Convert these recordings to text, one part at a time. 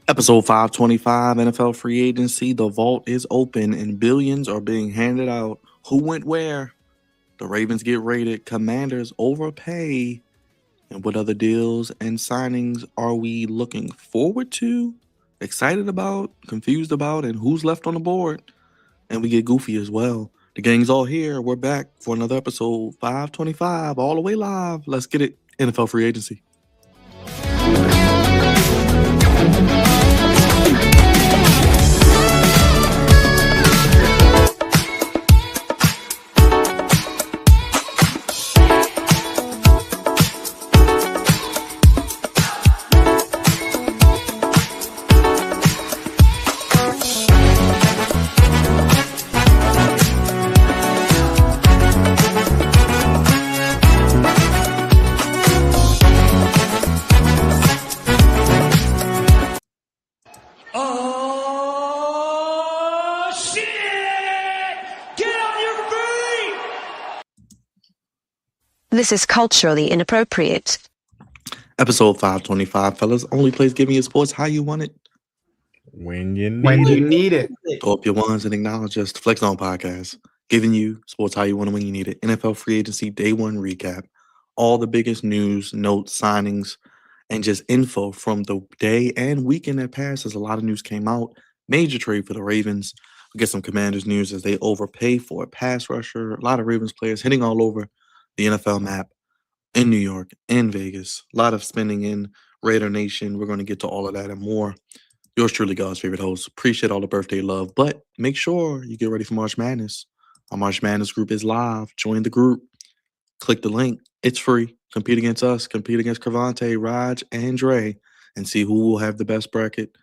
Episode 525 NFL Free Agency. The vault is open and billions are being handed out. Who went where? The Ravens get rated. Commanders overpay. And what other deals and signings are we looking forward to, excited about, confused about, and who's left on the board? And we get goofy as well. The gang's all here. We're back for another episode 525, all the way live. Let's get it. NFL Free Agency. This is culturally inappropriate. Episode 525, fellas. Only place giving you sports how you want it. When you need it. Throw up your ones and acknowledge us. The Flex On Podcast. Giving you sports how you want it when you need it. NFL Free Agency Day 1 recap. All the biggest news, notes, signings, and just info from the day and weekend that passed as a lot of news came out. Major trade for the Ravens. We get some Commanders news as they overpay for a pass rusher. A lot of Ravens players hitting all over the NFL map in New York, in Vegas. A lot of spending in Raider Nation. We're going to get to all of that and more. Yours truly, God's favorite host. Appreciate all the birthday love, but make sure you get ready for March Madness. Our March Madness group is live. Join the group. Click the link. It's free. Compete against us. Compete against Cravante, Raj, and Dre, and see who will have the best bracket.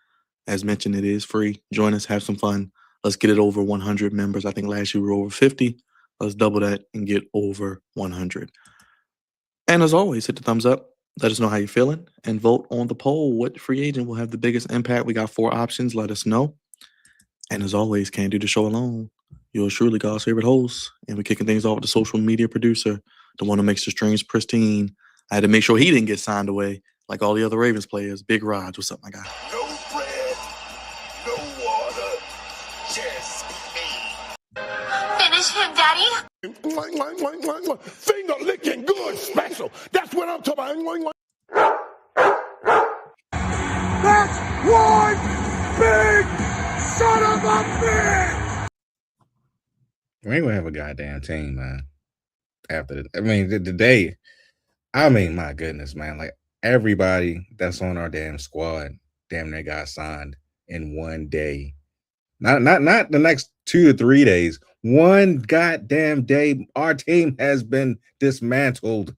As mentioned, it is free. Join us. Have some fun. Let's get it over 100 members. I think last year we were over 50. Let's double that and get over 100. And as always, hit the thumbs up. Let us know how you're feeling and vote on the poll. What free agent will have the biggest impact? We got 4 options. Let us know. And as always, can't do the show alone. Yours truly, God's favorite host. And we're kicking things off with the social media producer, the one who makes the streams pristine. I had to make sure he didn't get signed away like all the other Ravens players. Big Raj, what's up, my guy? No bread, no water, just me. Finish him, Daddy. Finger licking good special. That's what I'm talking about. That's one big son of a bitch. We ain't gonna have a goddamn team, man. After the day, my goodness, man. Like everybody that's on our damn squad, damn near got signed in one day. Not the next 2 to 3 days. One goddamn day, our team has been dismantled.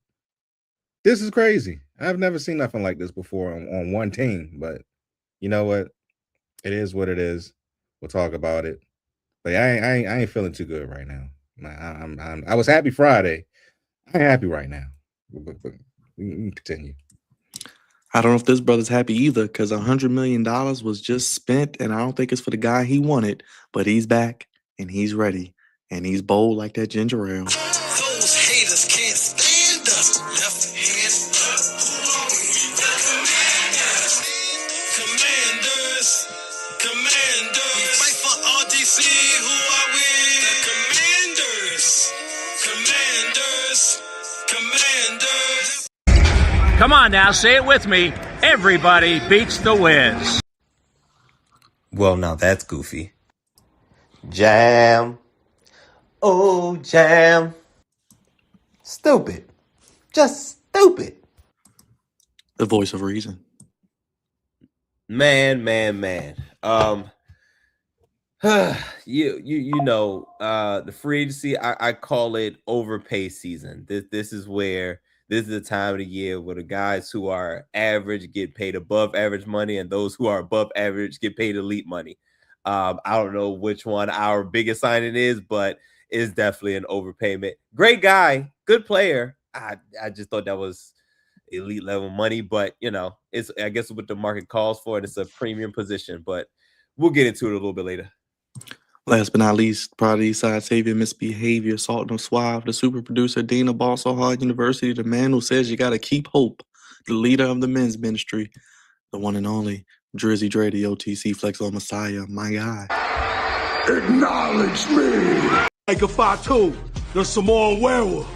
This is crazy. I've never seen nothing like this before on one team, but you know what? It is what it is. We'll talk about it. But I ain't feeling too good right now. I was happy Friday. I ain't happy right now. But we can continue. I don't know if this brother's happy either because $100 million was just spent, and I don't think it's for the guy he wanted, but he's back, and he's ready, and he's bold like that ginger ale. Those haters can't stand us. Left hand Commanders. We fight for RDC. Who are we? The Commanders. Come on now, say it with me. Everybody beats the Wiz. Well, now that's goofy. Jam. Oh, jam. Stupid. Just stupid. The voice of reason. Man. You know, the free agency, I call it overpay season. This is the time of the year where the guys who are average get paid above average money, and those who are above average get paid elite money. I don't know which one our biggest signing is, but it's definitely an overpayment. Great guy, good player. I just thought that was elite level money, but you know, it's I guess what the market calls for, and it's a premium position. But we'll get into it a little bit later. Last but not least, proud of Eastside Savior, Misbehavior, Salt No Suave, the super producer, Dean of Balso Hard University, the man who says you got to keep hope, the leader of the men's ministry, the one and only Drizzy Dre, the OTC Flex on Messiah, my guy. Acknowledge me. Like a Fatu, the Samoan werewolf.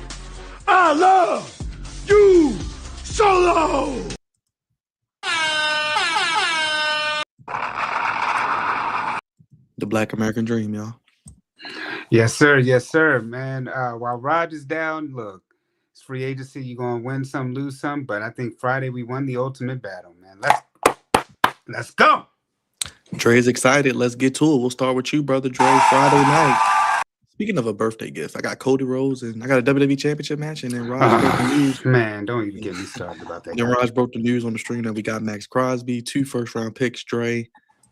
I love you solo. The Black American Dream, y'all. Yes, sir. Yes, sir, man. While Rod is down, look, it's free agency. You're going to win some, lose some. But I think Friday we won the ultimate battle, man. Let's go. Dre's excited. Let's get to it. We'll start with you, brother Dre, Friday night. Speaking of a birthday gift, I got Cody Rhodes and I got a WWE Championship match, and then Raj broke the news. Man, don't even get me started about that. Then Raj broke the news on the stream that we got Maxx Crosby, 2 first-round picks, Dre.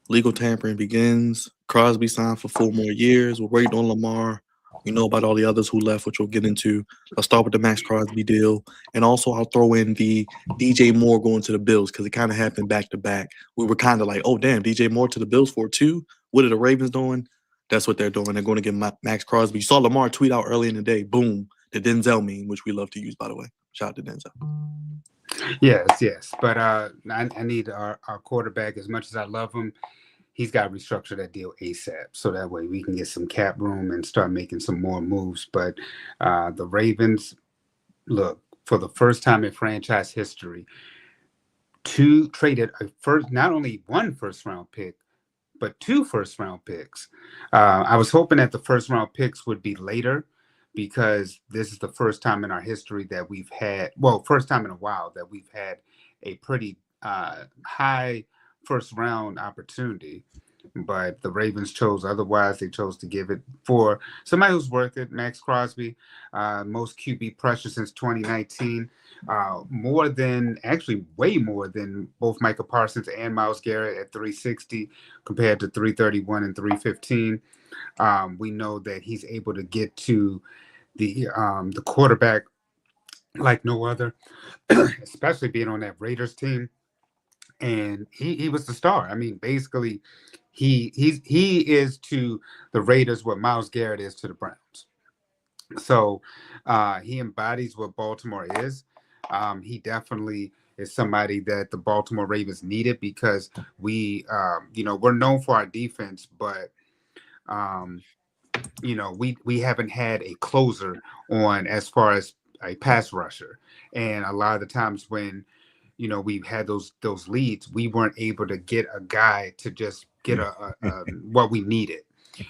Legal tampering begins. Crosby signed for 4 more years. We're waiting on Lamar. We know about all the others who left, which we'll get into. I'll start with the Maxx Crosby deal. And also I'll throw in the DJ Moore going to the Bills because it kind of happened back-to-back. We were kind of like, oh, damn, DJ Moore to the Bills for 2? What are the Ravens doing? That's what they're doing. They're going to get Maxx Crosby. You saw Lamar tweet out early in the day, boom, the Denzel meme, which we love to use, by the way. Shout out to Denzel. Yes. But I need our quarterback, as much as I love him, he's got to restructure that deal ASAP so that way we can get some cap room and start making some more moves. But the Ravens, look, for the first time in franchise history, traded not only 1 first-round pick, but 2 first-round picks. I was hoping that the first-round picks would be later because this is the first time in our history that we've had, first time in a while that we've had a pretty high first-round opportunity. But the Ravens chose otherwise. They chose to give it for somebody who's worth it, Maxx Crosby, most QB pressure since 2019. Way more than both Micah Parsons and Myles Garrett at 360 compared to 331 and 315. We know that he's able to get to the quarterback like no other, especially being on that Raiders team. And he was the star. I mean, basically, he is to the Raiders what Myles Garrett is to the Browns. So he embodies what Baltimore is. He definitely is somebody that the Baltimore Ravens needed because we're known for our defense, but we haven't had a closer on as far as a pass rusher. And a lot of the times when we've had those leads, we weren't able to get a guy to just get what we needed.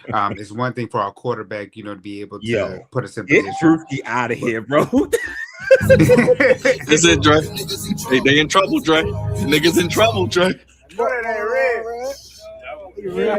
It's one thing for our quarterback, to be able to put us in position. Get Drewski out of here, bro. That's it, Dre. They in trouble, Dre. Niggas in trouble, Dre. Niggas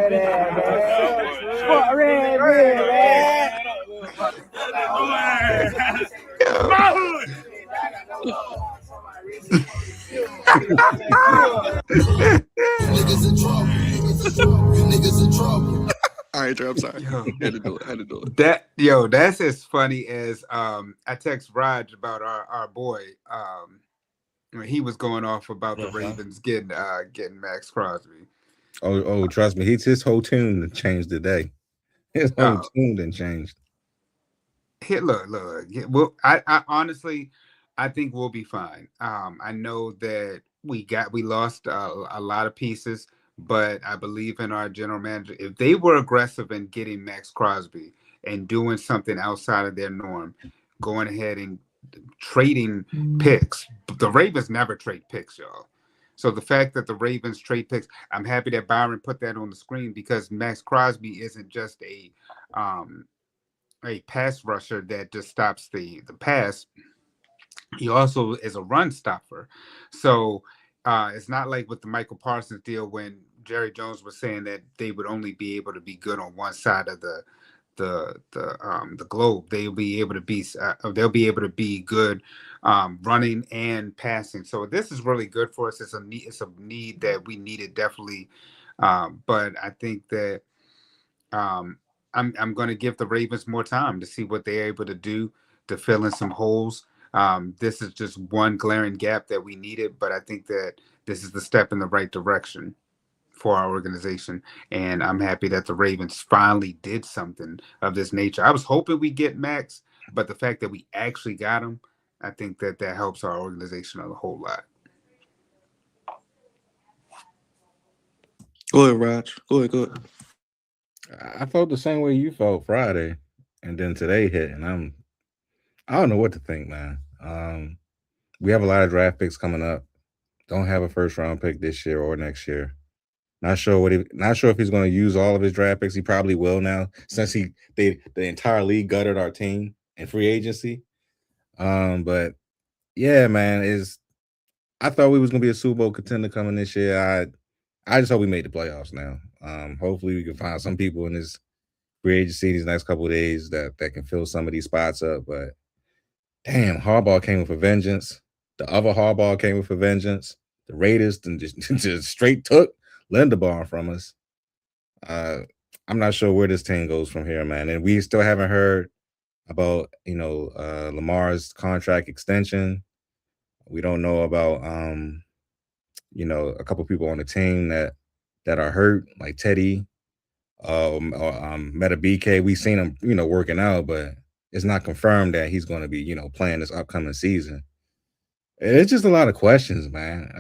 in trouble. All right, Dre, I'm sorry. Had to do it. That's as funny as I text Raj about our boy. When he was going off about the Ravens getting Maxx Crosby. Oh, trust me, his whole tune changed today. His whole tune didn't change. Here, look. Well, I honestly, I think we'll be fine. I know that we lost a lot of pieces, but I believe in our general manager. If they were aggressive in getting Maxx Crosby and doing something outside of their norm, going ahead and trading picks, the Ravens never trade picks, y'all. So the fact that the Ravens trade picks, I'm happy that Byron put that on the screen because Maxx Crosby isn't just a pass rusher that just stops the pass. He also is a run stopper. So it's not like with the Michael Parsons deal when Jerry Jones was saying that they would only be able to be good on one side of the globe. They'll be able to be good running and passing. So this is really good for us. It's a need that we needed definitely. But I think that I'm going to give the Ravens more time to see what they're able to do to fill in some holes. This is just one glaring gap that we needed, but I think that this is the step in the right direction for our organization. And I'm happy that the Ravens finally did something of this nature. I was hoping we get Maxx, but the fact that we actually got him, I think that helps our organization a whole lot. Go ahead, Raj. Go ahead. I felt the same way you felt Friday, and then today hit, and I don't know what to think, man. We have a lot of draft picks coming up. Don't have a first round pick this year or next year. Not sure if he's going to use all of his draft picks. He probably will now, since the entire league gutted our team in free agency. But yeah, man, I thought we was gonna be a Super Bowl contender coming this year. I just hope we made the playoffs now. Hopefully we can find some people in this free agency these next couple of days that can fill some of these spots up. But damn, Harbaugh came with a vengeance. The other Harbaugh came with a vengeance. The Raiders just straight took Linderbaum from us. I'm not sure where this team goes from here, man. And we still haven't heard about Lamar's contract extension. We don't know about a couple people on the team that are hurt, like Teddy or Meta BK. We've seen him, working out, but it's not confirmed that he's going to be, playing this upcoming season. It's just a lot of questions, man.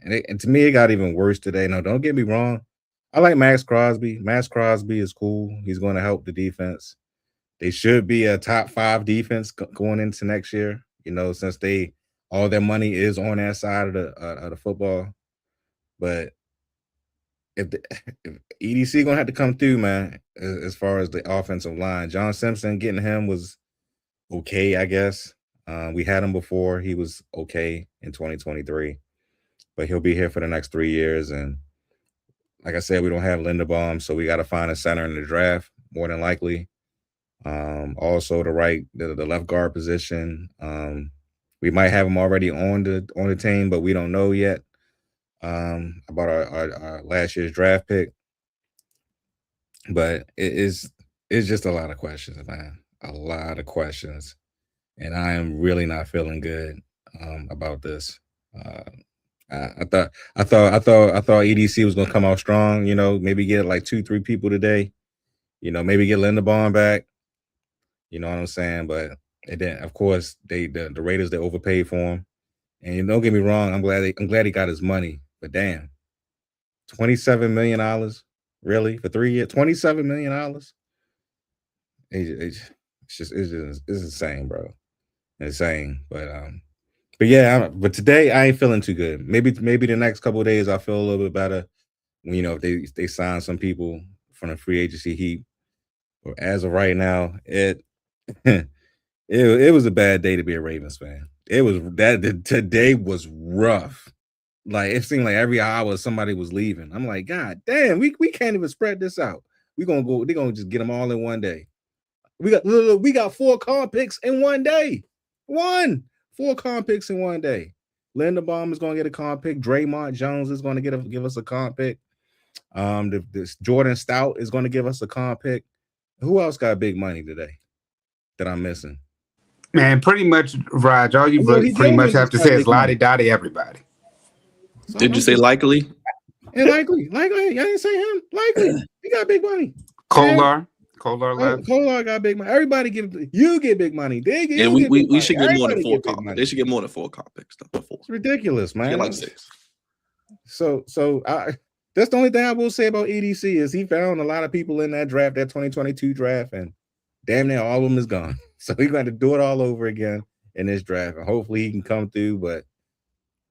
And to me, it got even worse today. Now, don't get me wrong. I like Maxx Crosby. Maxx Crosby is cool. He's going to help the defense. They should be a top 5 defense going into next year, since all their money is on that side of the football. But if EDC gonna have to come through, man, as far as the offensive line, John Simpson getting him was okay, I guess. We had him before; he was okay in 2023, but he'll be here for the next 3 years. And like I said, we don't have Linderbaum, so we got to find a center in the draft, more than likely. Also the left guard position. We might have him already on the team, but we don't know yet about our last year's draft pick. But it's just a lot of questions, man. A lot of questions, and I am really not feeling good about this. I thought EDC was gonna come out strong. Maybe get like 2-3 people today. Maybe get Linderbaum back. You know what I'm saying? But and then, of course, the Raiders, they overpaid for him. And don't get me wrong, I'm glad he got his money. But damn, $27 million, really, for 3 years? $27 million? It's insane, bro. Insane. But yeah, but today I ain't feeling too good. Maybe the next couple of days I'll feel a little bit better. If they sign some people from the free agency heap. But as of right now, it was a bad day to be a Ravens fan. Today was rough. Like, it seemed like every hour somebody was leaving. I'm like, God damn, we can't even spread this out. They're gonna just get them all in one day. We got 4 comp picks in one day. 4 comp picks in one day. Linderbaum is gonna get a comp pick. Draymond Jones is gonna give us a comp pick. This Jordan Stout is gonna give us a comp pick. Who else got big money today that I'm missing? Man, pretty much, Raj, all you pretty much have to say is lottie-dottie everybody. Did you say likely? And likely. I didn't say him. Likely. He got big money. Kolar left. Kolar got big money. Everybody get big money. We should get more than 4 comp picks. They should get more than 4 comp picks. It's ridiculous, man. Get like 6. So that's the only thing I will say about EDC is he found a lot of people in that 2022 draft, and damn near all of them is gone. So he's going to do it all over again in this draft, and hopefully he can come through. But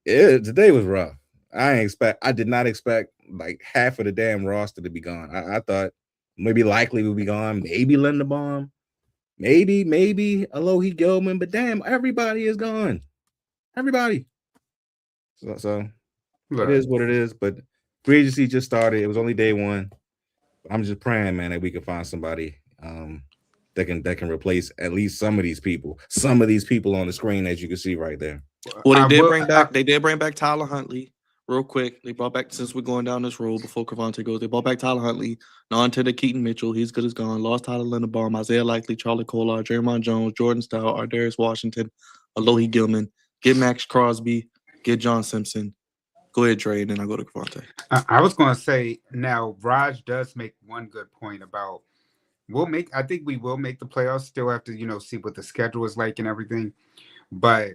today was rough. I did not expect like half of the damn roster to be gone. I thought maybe likely would be gone, maybe Linderbaum, maybe Alohi Gilman, but damn, everybody is gone. Everybody. So it is what it is. But free agency just started. It was only day 1. I'm just praying, man, that we can find somebody that can replace at least some of these people on the screen, as you can see right there. Well, they did bring back Tyler Huntley real quick. They brought back, since we're going down this road before Cavante goes, they brought back Tyler Huntley, non-tender Keaton Mitchell. He's good as gone. Lost Tyler Linderbaum, Isaiah Likely, Charlie Kolar, Draymond Jones, Jordan Stout, Ardarius Washington, Alohi Gilman. Get Maxx Crosby. Get John Simpson. Go ahead, Dre, and then I'll go to Cavante. I was going to say, now, Raj does make one good point about I think we will make the playoffs. Still have to, see what the schedule is like and everything. But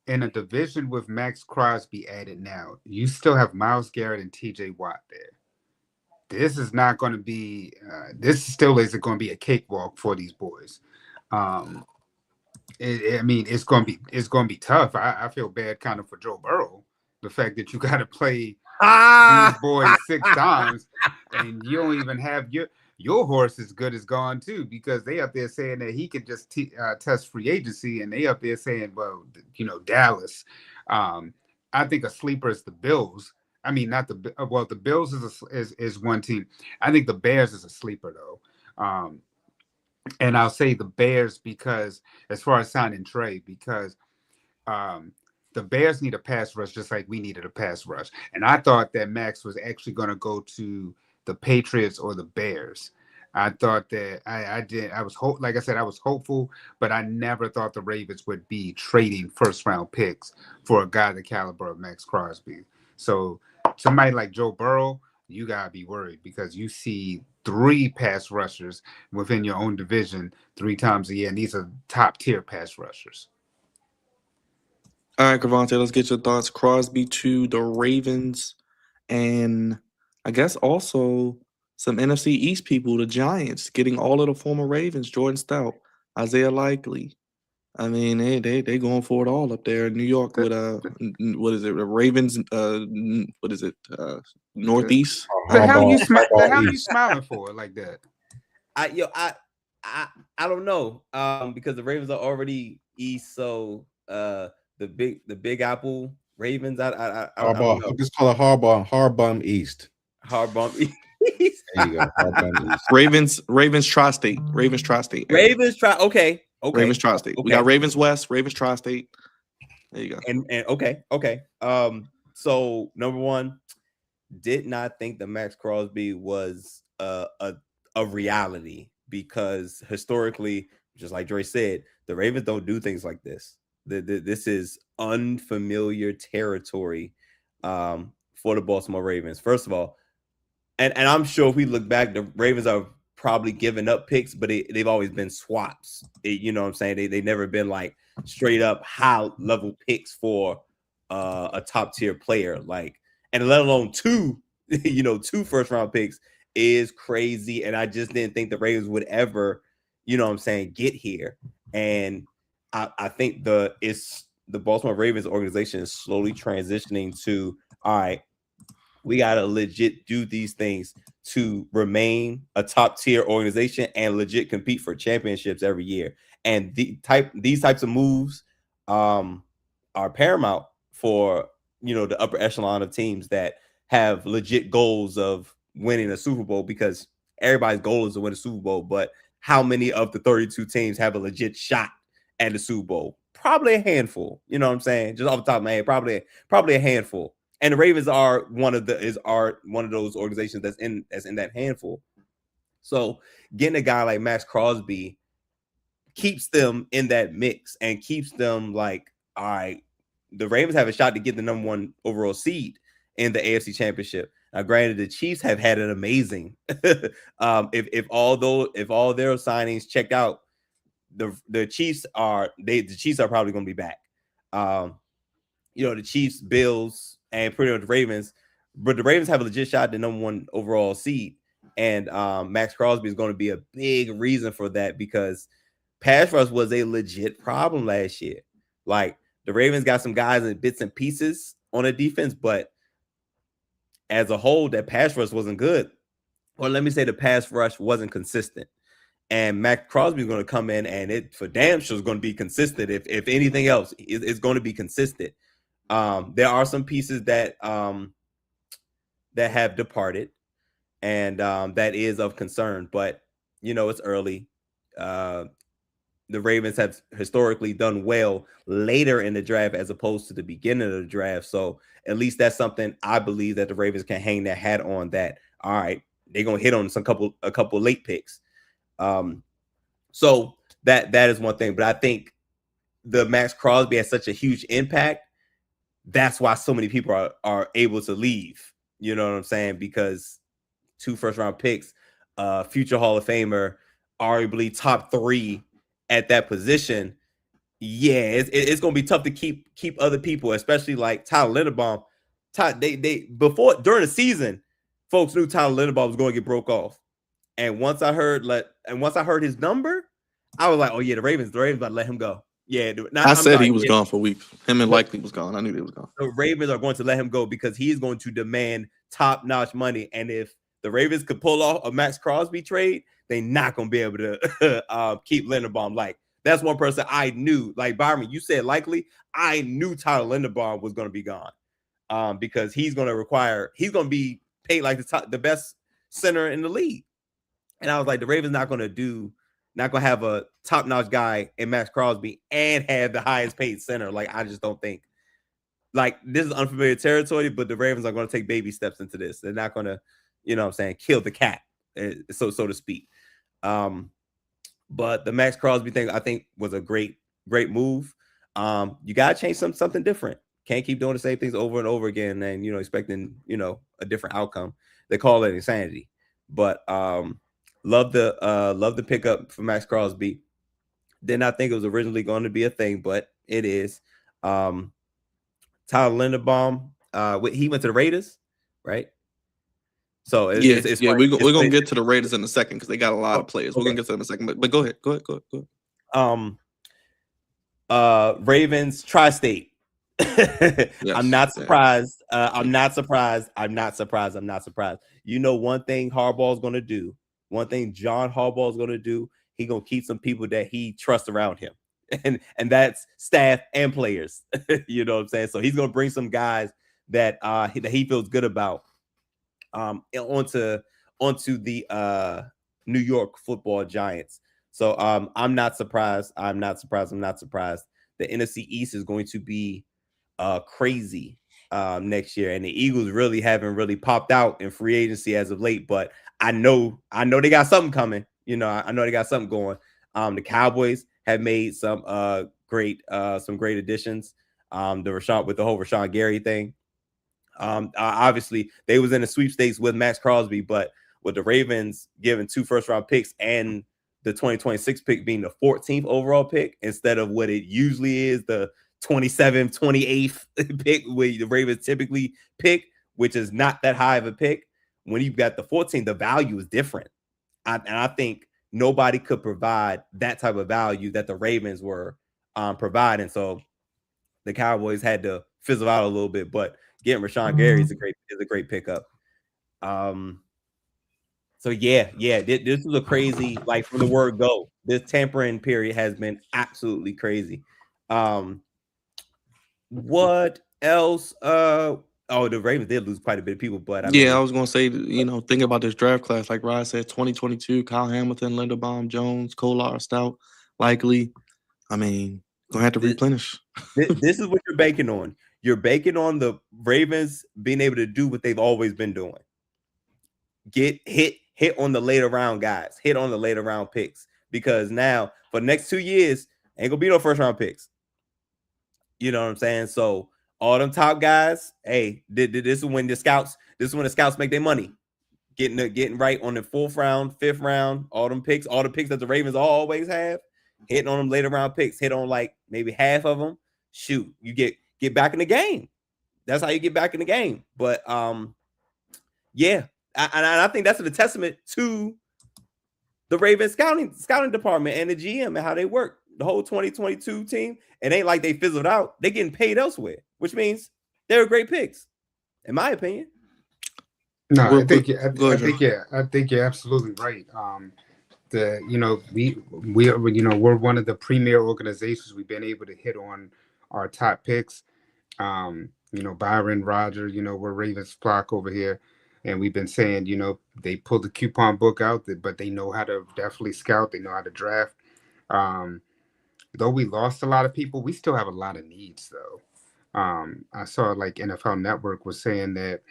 in a division with Maxx Crosby added now, you still have Myles Garrett and TJ Watt there. this is not going to be. This still isn't going to be a cakewalk for these boys. I mean, it's going to be tough. I feel bad kind of for Joe Burrow. The fact that you got to play these boys 6 times, and you don't even have your horse as good as gone too, because they up there saying that he could just test free agency, and they up there saying, well, Dallas. I think a sleeper is the Bills. I mean, not the the Bills is one team. I think the Bears is a sleeper though, and I'll say the Bears because as far as signing Trey, because the Bears need a pass rush just like we needed a pass rush. And I thought that Maxx was actually going to go to the Patriots or the Bears. I thought that I was like I said, I was hopeful, but I never thought the Ravens would be trading first round picks for a guy the caliber of Maxx Crosby. So somebody like Joe Burrow, you gotta be worried because you see 3 pass rushers within your own division 3 times a year, and these are top tier pass rushers. All right, Cavante, let's get your thoughts. Crosby to the Ravens, and I guess also some NFC East people, the Giants, getting all of the former Ravens, Jordan Stout, Isaiah Likely. I mean, they going for it all up there in New York with what is it, the Ravens? What is it? Northeast. The hell you smiling for like that? I don't know. Because the Ravens are already East, so the Big Apple Ravens. I don't know. Just call it Harbum East. Harbum East. There you go. Harbum East. Ravens Tri-State. Ravens Tri-State. Okay. Ravens Tri-State. Okay. We got Ravens West, Ravens Tri-State. There you go. And okay. So number one, did not think that Maxx Crosby was a reality because historically, just like Dre said, the Ravens don't do things like this. This is unfamiliar territory for the Baltimore Ravens. First of all, and I'm sure if we look back, the Ravens are probably giving up picks, but they've always been swaps. You know what I'm saying? They've never been like straight up high level picks for a top tier player, like, and let alone 2 first round picks is crazy. And I just didn't think the Ravens would ever, get here. And I think the Baltimore Ravens organization is slowly transitioning to, all right, we got to legit do these things to remain a top tier organization and legit compete for championships every year. And these types of moves are paramount for, the upper echelon of teams that have legit goals of winning a Super Bowl, because everybody's goal is to win a Super Bowl. But how many of the 32 teams have a legit shot at the Super Bowl? Probably a handful. You know what I'm saying? Just off the top of my head, probably a handful. And the Ravens are one of those organizations that's in that handful. So getting a guy like Maxx Crosby keeps them in that mix and keeps them like, all right, the Ravens have a shot to get the number 1 overall seed in the AFC Championship. Now, granted, the Chiefs have had an amazing. If all their signings check out, the Chiefs are probably going to be back. The Chiefs, Bills, and pretty much the Ravens, but the Ravens have a legit shot at the number 1 overall seed, and Maxx Crosby is going to be a big reason for that because pass rush was a legit problem last year. Like, the Ravens got some guys in bits and pieces on the defense, but as a whole, that pass rush wasn't good. Or let me say the pass rush wasn't consistent. And Maxx Crosby is going to come in, and it for damn sure is going to be consistent. If anything else, it's going to be consistent. There are some pieces that have departed, and that is of concern. But it's early. The Ravens have historically done well later in the draft as opposed to the beginning of the draft. So at least that's something I believe that the Ravens can hang their hat on. That all right, they're gonna hit on a couple late picks. So that is one thing. But I think the Maxx Crosby has such a huge impact. That's why so many people are able to leave. You know what I'm saying? Because 2 first round picks, future Hall of Famer, arguably top 3 at that position. Yeah, it's gonna be tough to keep other people, especially like Tyler Linderbaum. During the season, folks knew Tyler Linderbaum was going to get broke off. And once I heard his number, I was like, oh yeah, the Ravens about to let him go. Yeah, I said he was gone for weeks. Him and Likely was gone. I knew they was gone. The Ravens are going to let him go because he's going to demand top-notch money. And if the Ravens could pull off a Maxx Crosby trade, they're not going to be able to keep Linderbaum. Like, that's one person I knew. Like, Byron, you said Likely. I knew Tyler Linderbaum was going to be gone because he's going to be paid like the best center in the league. And I was like, the Ravens not going to have a top-notch guy in Maxx Crosby and have the highest paid center. Like, I just don't think. Like, this is unfamiliar territory, but the Ravens are going to take baby steps into this. They're not going to, kill the cat, so to speak. But the Maxx Crosby thing, I think, was a great move. You got to change something different. Can't keep doing the same things over and over again and, expecting, a different outcome. They call it insanity. But love the pickup for Maxx Crosby. Did not think it was originally going to be a thing, but it is. Tyler Linderbaum, he went to the Raiders, right? So it's we're gonna get to the Raiders in a second because they got a lot of players. We're gonna get to them in a second, but go ahead. Ravens tri-state. Yes, I'm not surprised. I'm not surprised. You know, one thing Harbaugh's gonna do. One thing John Harbaugh's gonna do. He gonna keep some people that he trusts around him, and that's staff and players. You know what I'm saying? So he's gonna bring some guys that he feels good about onto the New York Football Giants. So I'm not surprised. The NFC East is going to be crazy next year, and the Eagles really haven't really popped out in free agency as of late. But I know they got something coming. I know they got something going. The Cowboys have made some great additions. With the whole Rashawn Gary thing. Obviously, they was in the sweepstakes with Maxx Crosby, but with the Ravens giving 2 first-round picks and the 2026 pick being the 14th overall pick instead of what it usually is, the 27th, 28th pick where the Ravens typically pick, which is not that high of a pick. When you've got the 14th, the value is different. And I think nobody could provide that type of value that the Ravens were providing. So the Cowboys had to fizzle out a little bit, but getting Rashawn Gary is a great pickup. So yeah, this is a crazy, like, from the word go. This tampering period has been absolutely crazy. What else? The Ravens did lose quite a bit of people, but I was gonna say, think about this draft class. Like Rod said, 2022, Kyle Hamilton, Linderbaum, Jones, Kolar, Stout, Likely. Gonna have to replenish. This is what you're banking on. You're banking on the Ravens being able to do what they've always been doing. Get hit on the later round guys, hit on the later round picks, because now for the next 2 years ain't gonna be no first round picks. You know what I'm saying? So all them top guys, hey, this is when the scouts make their money. Getting right on the 4th round, 5th round, all the picks that the Ravens always have, hitting on them later round picks, hit on like maybe half of them. Shoot, you get back in the game. That's how you get back in the game. But yeah, and I think that's a testament to the Ravens scouting department and the GM and how they work. The whole 2022 team, it ain't like they fizzled out. They're getting paid elsewhere, which means ththey're great picks, in my opinion. No, I think you're absolutely right. We're one of the premier organizations. We've been able to hit on our top picks. Byron, Roger, we're Ravens flock over here. And we've been saying, they pulled the coupon book out, but they know how to definitely scout. They know how to draft. Though we lost a lot of people, we still have a lot of needs, though. I saw like NFL Network was saying that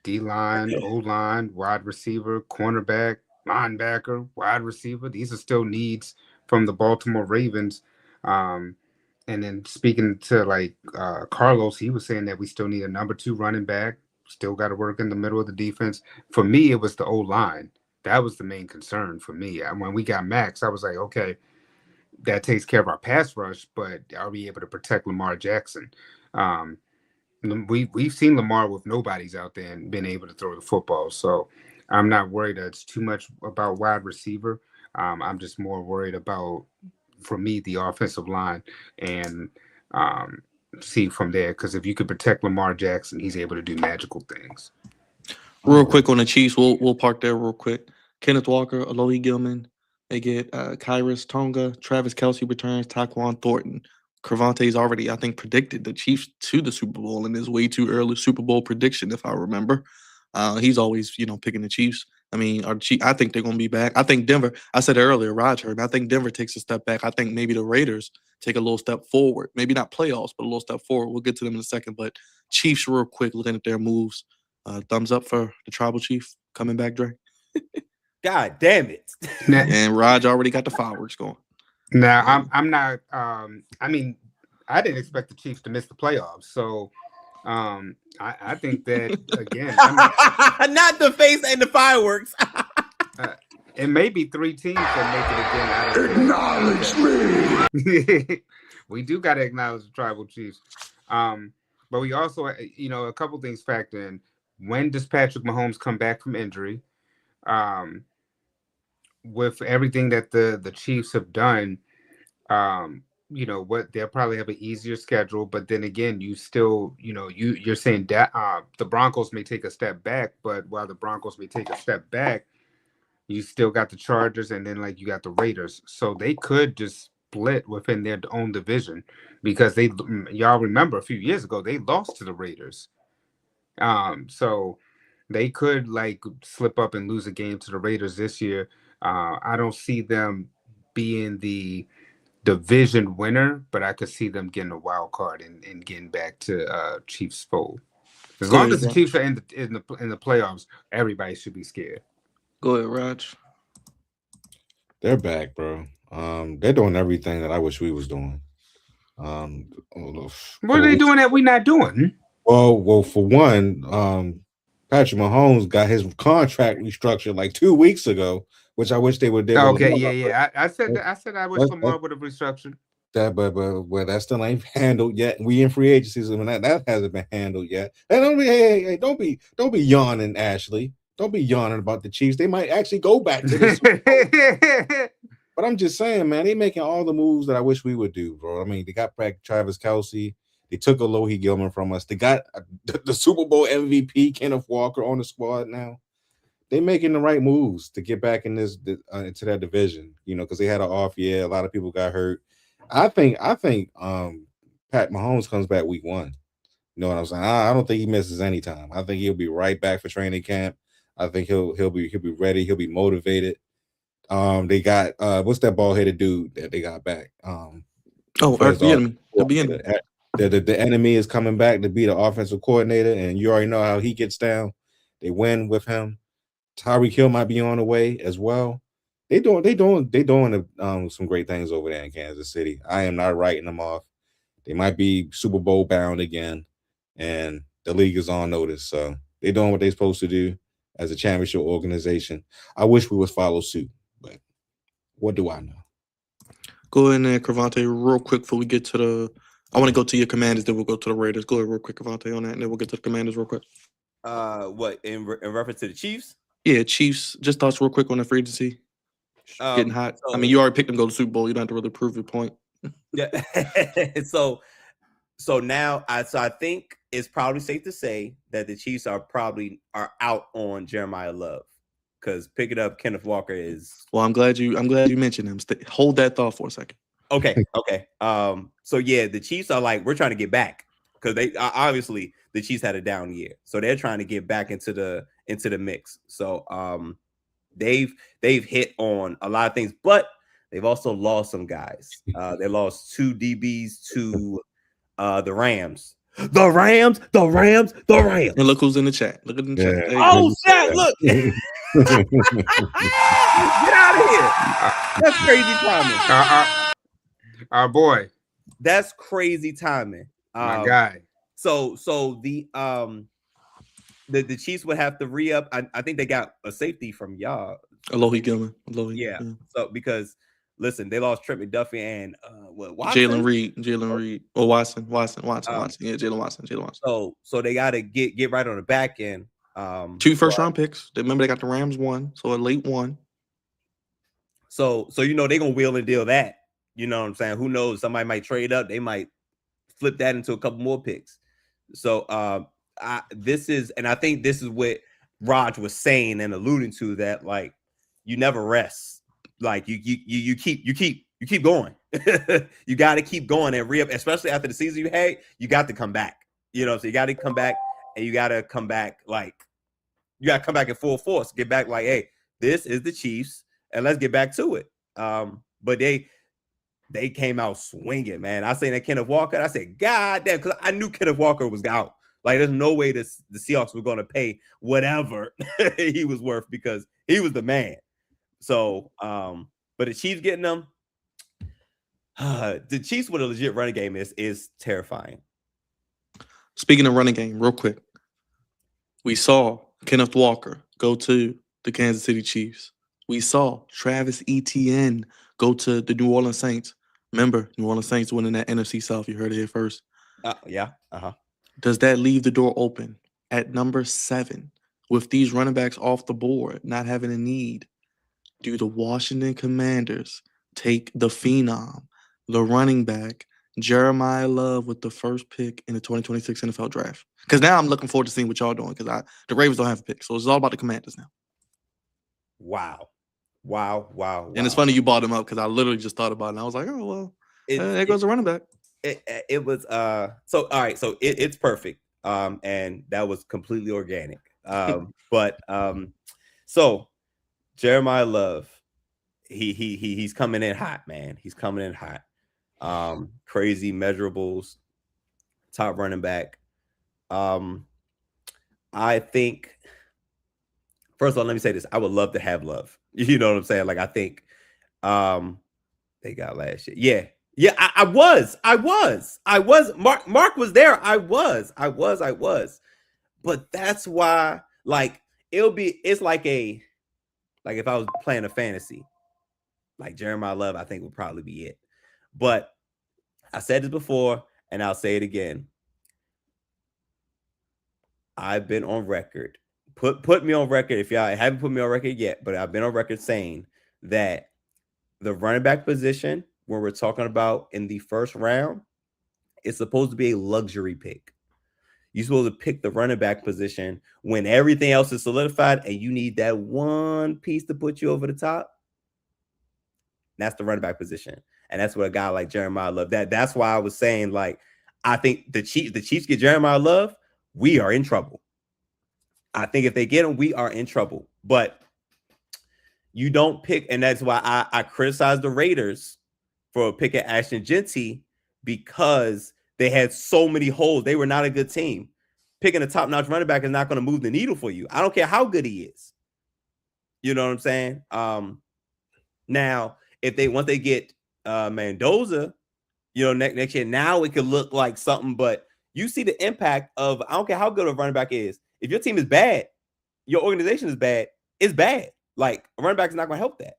D-line, O-line, wide receiver, cornerback, linebacker, wide receiver. These are still needs from the Baltimore Ravens. And then speaking to like Carlos, he was saying that we still need a number 2 running back. Still got to work in the middle of the defense. For me, it was the O-line. That was the main concern for me. And when we got Maxx, I was like, okay, that takes care of our pass rush, but are we able to protect Lamar Jackson? we've seen Lamar with nobody's out there and been able to throw the football. So I'm not worried that it's too much about wide receiver. I'm just more worried about, for me, the offensive line and see from there. Because if you could protect Lamar Jackson, he's able to do magical things. Real quick on the Chiefs, we'll park there real quick. Kenneth Walker, Alohi Gilman. They get Kyrus Tonga, Travis Kelsey returns, Taquan Thornton. Cervantes already, I think, predicted the Chiefs to the Super Bowl in his way too early Super Bowl prediction, if I remember. He's always, picking the Chiefs. I mean, I think they're going to be back. I think Denver, I said it earlier, Raj heard, I think Denver takes a step back. I think maybe the Raiders take a little step forward. Maybe not playoffs, but a little step forward. We'll get to them in a second. But Chiefs, real quick, looking at their moves. Thumbs up for the Tribal Chief coming back, Dre. God damn it. And Raj already got the fireworks going. Now, I'm not. I mean, I didn't expect the Chiefs to miss the playoffs. So I think that, again, not the face and the fireworks. It may be 3 teams that make it again. Acknowledge me. We do got to acknowledge the Tribal Chiefs. But we also, a couple things factor in. When does Patrick Mahomes come back from injury? With everything that the Chiefs have done, they'll probably have an easier schedule. But then again, you still, you're saying that the Broncos may take a step back, but while the Broncos may take a step back, you still got the Chargers, and then you got the Raiders. So they could just split within their own division, because y'all remember a few years ago they lost to the Raiders. So they could slip up and lose a game to the Raiders this year. I don't see them being the division winner, but I could see them getting a wild card and getting back to Chiefs fold. As long as the Chiefs are in the playoffs, everybody should be scared. Go ahead, Raj. They're back, bro. They're doing everything that I wish we was doing. What are they doing that we're not doing? Well, for one, Patrick Mahomes got his contract restructured 2 weeks ago, which I wish they would do. Okay, yeah. I said I wish Lamar would have restructured. That, but that still ain't handled yet. We in free agency, so that hasn't been handled yet. And don't be yawning, Ashley. Don't be yawning about the Chiefs. They might actually go back to this. But I'm just saying, man, they making all the moves that I wish we would do, bro. I mean, they got back Travis Kelsey. They took Alohi Gilman from us. They got the Super Bowl MVP, Kenneth Walker, on the squad now. They making the right moves to get back in into that division, because they had an off year. A lot of people got hurt. I think Pat Mahomes comes back week 1. You know what I'm saying? I don't think he misses any time. I think he'll be right back for training camp. I think he'll be ready. He'll be motivated. They got what's that bald-headed dude that they got back? The enemy. The enemy is coming back to be the offensive coordinator, and you already know how he gets down. They win with him. Tyreek Hill might be on the way as well. They doing some great things over there in Kansas City. I am not writing them off. They might be Super Bowl bound again, and the league is on notice. So they're doing what they're supposed to do as a championship organization. I wish we would follow suit, but what do I know? Go ahead there, Cravante, real quick before we get to the. I want to go to your Commanders, then we'll go to the Raiders. Go ahead real quick, Cravante, on that, and then we'll get to the Commanders real quick. What in reference to the Chiefs? Yeah, Chiefs. Just thoughts real quick on the free agency. Getting hot. So, I mean, you already picked them to go to the Super Bowl. You don't have to really prove your point. Yeah. So now I think it's probably safe to say that the Chiefs are out on Jeremiah Love, because picking up Kenneth Walker is. Well, I'm glad you mentioned him. Hold that thought for a second. Okay. So yeah, the Chiefs are we're trying to get back, because they obviously the Chiefs had a down year, so they're trying to get back into the mix. So they've hit on a lot of things, but they've also lost some guys. They lost 2 DBs to the Rams. The Rams. And look who's in the chat. Look at the chat. Hey, oh shit! Look. Get out of here. That's crazy timing. Our boy. That's crazy timing. My guy. So the Chiefs would have to re-up. I think they got a safety from y'all. Alohi Gilman. Yeah. So because listen, they lost Trent McDuffie and Watson? Jalen Reed, or Watson. Yeah, Jalen Watson. So they got to get right on the back end. 2 first-round picks. Remember, they got the Rams one, so a late one. So they're gonna wheel and deal that. You know what I'm saying? Who knows? Somebody might trade up. They might flip that into a couple more picks. So I think this is what Raj was saying and alluding to, that like you never rest. Like you keep going. You got to keep going and especially after the season you had, you got to come back. So you got to come back, and you got to come back in full force. Get back like, hey, this is the Chiefs, and let's get back to it. But they came out swinging, man. I seen that Kenneth Walker. I said, God damn, because I knew Kenneth Walker was out. Like, there's no way the Seahawks were going to pay whatever he was worth, because he was the man. So, but the Chiefs getting them. The Chiefs with a legit running game is terrifying. Speaking of running game, real quick, we saw Kenneth Walker go to the Kansas City Chiefs. We saw Travis Etienne go to the New Orleans Saints. Remember, New Orleans Saints winning that NFC South. You heard it here first. Yeah. Uh-huh. Does that leave the door open at number 7 with these running backs off the board, not having a need? Do the Washington Commanders take the phenom, the running back, Jeremiah Love, with the first pick in the 2026 NFL Draft? Because now I'm looking forward to seeing what y'all doing, because the Ravens don't have a pick. So it's all about the Commanders now. Wow. And it's funny you brought him up, because I literally just thought about it, and I was like, oh, well, there goes the running back. It was so all right, so it's perfect. And that was completely organic. But so Jeremiah Love, he's coming in hot, man. He's coming in hot. Crazy measurables, top running back. I think, first of all, let me say this. I would love to have Love. You know what I'm saying? Like, I think they got last year. Yeah, I was. Mark was there. I was. But that's why, like, it's like if I was playing a fantasy, like Jeremiah Love, I think would probably be it. But I said this before, and I'll say it again. I've been on record. Put me on record if y'all haven't put me on record yet, but I've been on record saying that the running back position, when we're talking about in the first round, it's supposed to be a luxury pick. You're supposed to pick the running back position when everything else is solidified and you need that one piece to put you over the top. That's the running back position. And that's what a guy like Jeremiah Love, that's why I was saying, like, I think the Chiefs get Jeremiah Love, we are in trouble. I think if they get him, we are in trouble. But you don't pick, and that's why I criticize the Raiders for picking Ashton Genty, because they had so many holes. They were not a good team. Picking a top-notch running back is not going to move the needle for you. I don't care how good he is. You know what I'm saying? Now, once they get Mendoza, next year, now it could look like something, but you see the impact of, I don't care how good a running back is. If your team is bad, your organization is bad, it's bad. Like, a running back is not going to help that.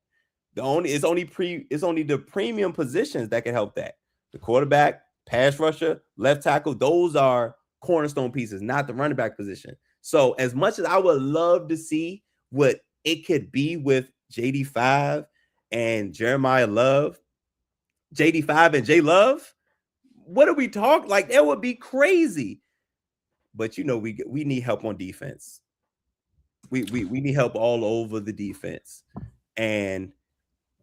It's only the premium positions that can help that. The quarterback, pass rusher, left tackle, those are cornerstone pieces, not the running back position. So as much as I would love to see what it could be with JD5 and Jeremiah Love, JD5 and J Love, what are we talking? Like, that would be crazy. But we need help on defense. We need help all over the defense, and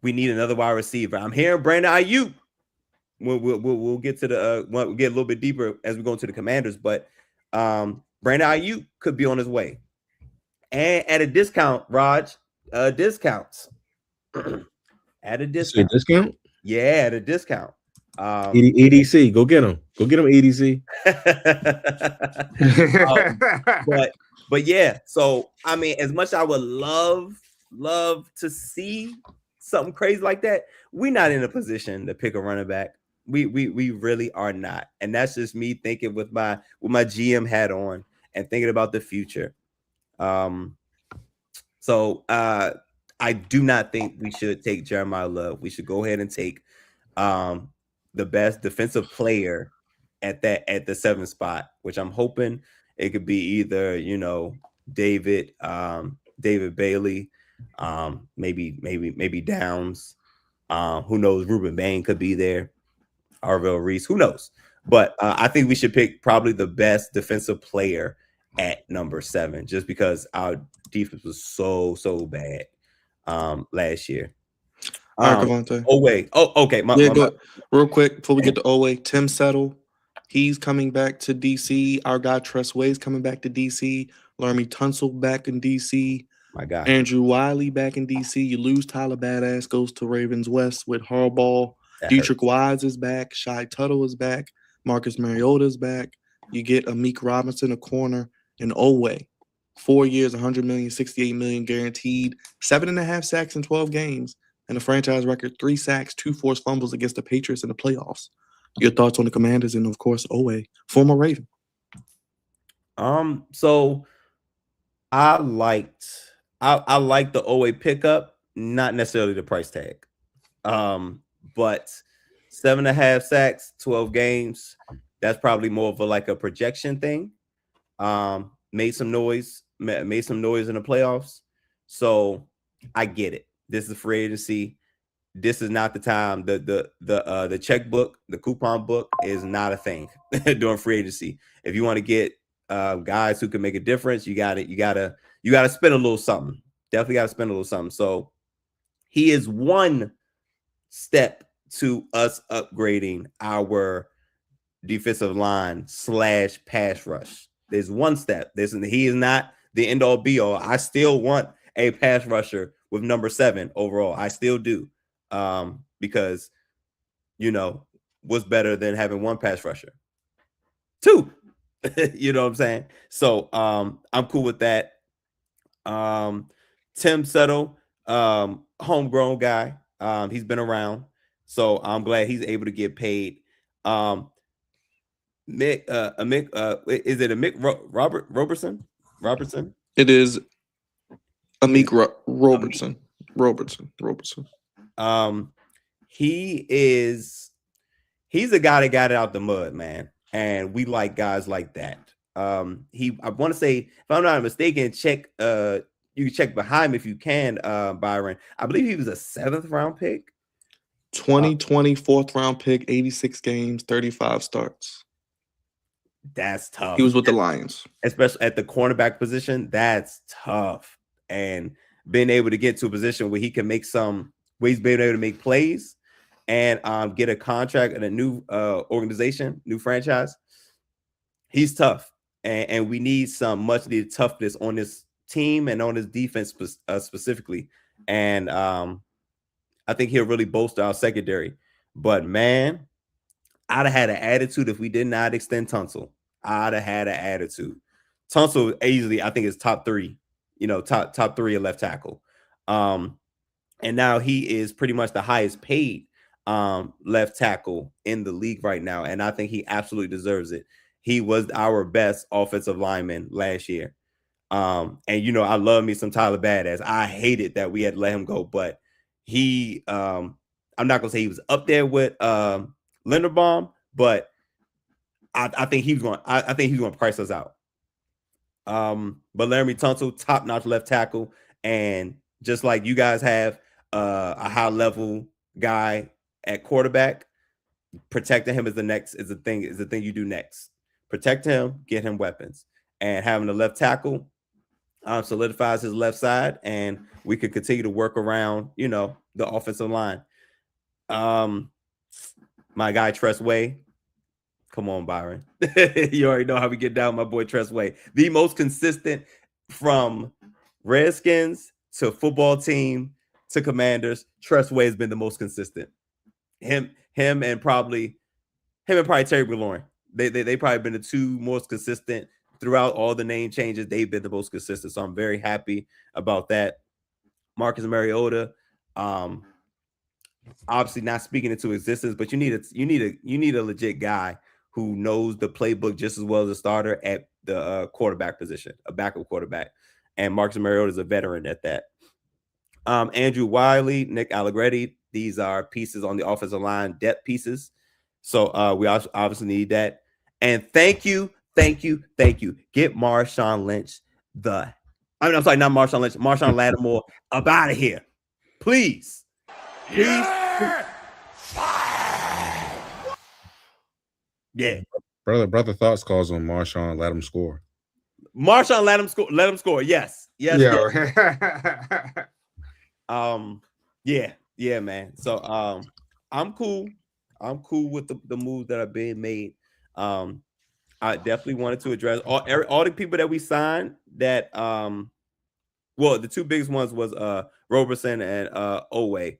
we need another wide receiver. I'm hearing Brandon Ayuk. We'll get to we'll get a little bit deeper as we go into the Commanders, but Brandon Ayuk could be on his way, and at a discount. Raj, discounts at a discount. Discount? Yeah, at a discount. EDC, go get him. Go get him, EDC. But yeah, so I mean, as much as I would love to see something crazy like that, we're not in a position to pick a running back. We really are not, and that's just me thinking with my GM hat on and thinking about the future. So I do not think we should take Jeremiah Love. We should go ahead and take the best defensive player at the 7th spot, which I'm hoping it could be either, David Bailey, maybe Downs. Who knows? Ruben Bain could be there. Arvell Reese, who knows? But I think we should pick probably the best defensive player at number 7, just because our defense was so bad last year. All right, Cavante. Oh wait. Oh, okay. Real quick before we get to Owe, Tim Settle, he's coming back to DC. Our guy Tress Way's coming back to DC. Laramie Tunsil back in DC. My guy Andrew Wiley back in DC. You lose Tyler Badass, goes to Ravens West with Harbaugh. That Dietrich Wise is back. Shai Tuttle is back. Marcus Mariota is back. You get Amik Robinson, a corner, and Owe. 4 years, $100 million, $68 million guaranteed, 7.5 sacks in 12 games, and a franchise record 3 sacks, 2 forced fumbles against the Patriots in the playoffs. Your thoughts on the Commanders and, of course, Owe, former Raven. So I liked the Owe pickup, not necessarily the price tag. But 7.5 sacks, 12 games, that's probably more of a projection thing. Made some noise in the playoffs. So I get it. This is free agency. This is not the time. The checkbook, the coupon book is not a thing during free agency. If you want to get guys who can make a difference, you gotta spend a little something. Definitely gotta spend a little something. So he is one step to us upgrading our defensive line / pass rush. There's one step. He is not the end all be all. I still want a pass rusher with number 7 overall. I still do. Because what's better than having one pass rusher? 2. You know what I'm saying? So I'm cool with that. Tim Settle, homegrown guy. He's been around, so I'm glad he's able to get paid. Is it Amik Robertson? It is Amik Robertson. He's a guy that got it out the mud, man, and we like guys like that. I want to say, if I'm not mistaken, check. You can check behind me if you can, Byron. I believe he was a 7th round pick. 2020 4th round pick, 86 games, 35 starts. That's tough. He was with the Lions. Especially at the cornerback position. That's tough. And being able to get to a position where he can make where he's been able to make plays and get a contract in a new organization, new franchise. He's tough. And we need some much needed toughness on this team and on his defense specifically. And I think he'll really bolster our secondary. But man, I'd have had an attitude if we did not extend Tunsil. I'd have had an attitude. Tunsil easily, I think, is top 3, top 3 at left tackle. And now he is pretty much the highest paid left tackle in the league right now. And I think he absolutely deserves it. He was our best offensive lineman last year. And I love me some Tyler Badass. I hated that we had to let him go, but he I'm not gonna say he was up there with Linderbaum, but I think he's going to price us out. But Laramie Tunsil, top-notch left tackle, and just like you guys have a high-level guy at quarterback, protecting him is the thing you do next. Protect him, get him weapons, and having the left tackle solidifies his left side, and we could continue to work around, the offensive line. My guy Tress Way. Come on, Byron. You already know how we get down, my boy Tress Way. The most consistent from Redskins to football team to Commanders. Tress Way has been the most consistent. Him and probably Terry McLaurin. They probably been the 2 most consistent throughout all the name changes. They've been the most consistent. So I'm very happy about that. Marcus Mariota, obviously not speaking into existence, but you need a legit guy who knows the playbook just as well as a starter at the quarterback position, a backup quarterback. And Marcus Mariota is a veteran at that. Andrew Wiley, Nick Allegretti. These are pieces on the offensive line, depth pieces. So we also obviously need that. And thank you. Get Marshawn Lynch I'm sorry, not Marshawn Lynch, Marshawn Lattimore up out of here. Please. Yeah. Brother Thoughts calls on Marshawn, let him score. Marshawn, let him score. Yes. Yeah. Yeah, man. So I'm cool. I'm cool with the moves that are being made. I definitely wanted to address all the people that we signed that well, the two biggest ones was Roberson and Owe.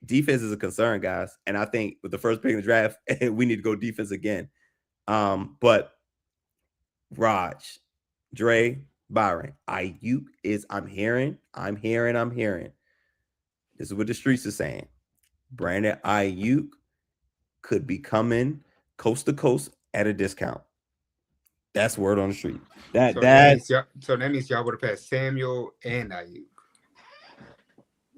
Defense is a concern, guys. And I think with the first pick in the draft, we need to go defense again. But Raj, Dre, Byron, Ayuk is I'm hearing. This is what the streets are saying. Brandon Ayuk could be coming coast to coast at a discount. That's word on the street. That means y'all would have passed Samuel and Ayuk.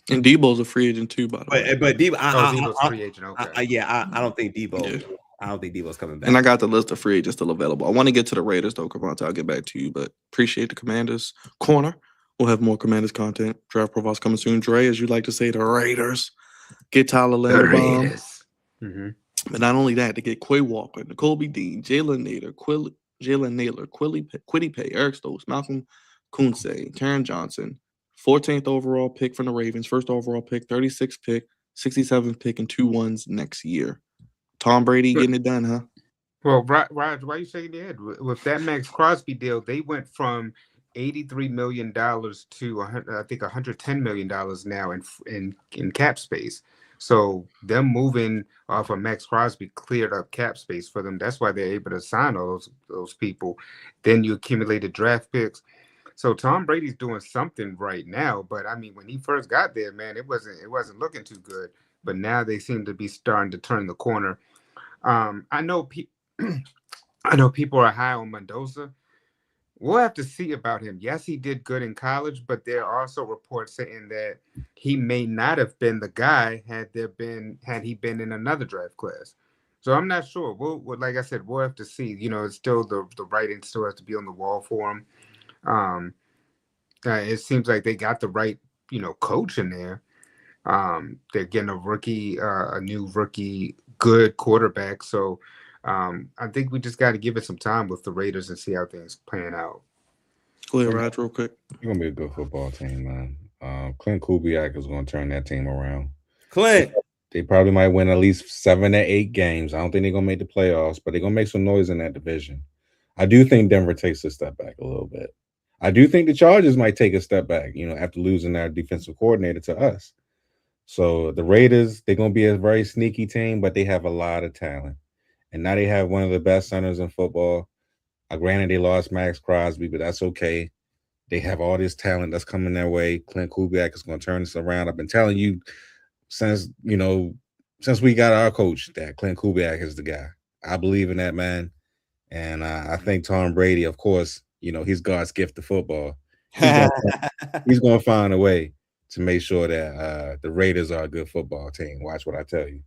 And Debo's a free agent too, by the way. But Debo, Debo's free agent. Okay. I don't think Debo. Yeah. I don't think Debo's coming back. And I got the list of free agents still available. I want to get to the Raiders though, Cavante. I'll get back to you, but appreciate the Commanders corner. We'll have more Commanders content. Draft profiles coming soon. Dre, as you like to say, the Raiders get Tyler Linderbaum. Mm-hmm. But not only that, to get Quay Walker, N'Kobe Dean, Jalen Naylor, Kwity Paye, Eric Stokes, Malcolm Kunsey, Karen Johnson, 14th overall pick from the Ravens, first overall pick, 36th pick, 67th pick, and 2 1s next year. Tom Brady getting it done, huh? Well, Raj, why are you shaking your head? With that Maxx Crosby deal, they went from $83 million to I think $110 million now in cap space. So them moving off of Maxx Crosby cleared up cap space for them. That's why they're able to sign all those people. Then you accumulated draft picks. So Tom Brady's doing something right now. But I mean, when he first got there, man, it wasn't looking too good. But now they seem to be starting to turn the corner. I know people are high on Mendoza. We'll have to see about him. Yes, he did good in college, but there are also reports saying that he may not have been the guy had he been in another draft class. So I'm not sure. We'll like I said, we'll have to see. You know, it's still the writing still has to be on the wall for him. It seems like they got the right, coach in there. They're getting a new rookie, good quarterback. So I think we just got to give it some time with the Raiders and see how things plan out. Go ahead, Raj, real quick. You're going to be a good football team, man. Clint Kubiak is going to turn that team around. Clint. They probably might win at least 7 to 8 games. I don't think they're going to make the playoffs, but they're going to make some noise in that division. I do think Denver takes a step back a little bit. I do think the Chargers might take a step back, after losing their defensive coordinator to us. So the Raiders, they're going to be a very sneaky team, but they have a lot of talent. And now they have one of the best centers in football. Granted, they lost Maxx Crosby, but that's okay. They have all this talent that's coming their way. Clint Kubiak is going to turn this around. I've been telling you since we got our coach that Clint Kubiak is the guy. I believe in that man. And I think Tom Brady, of course, he's God's gift to football. He's going to find a way to make sure that the Raiders are a good football team. Watch what I tell you.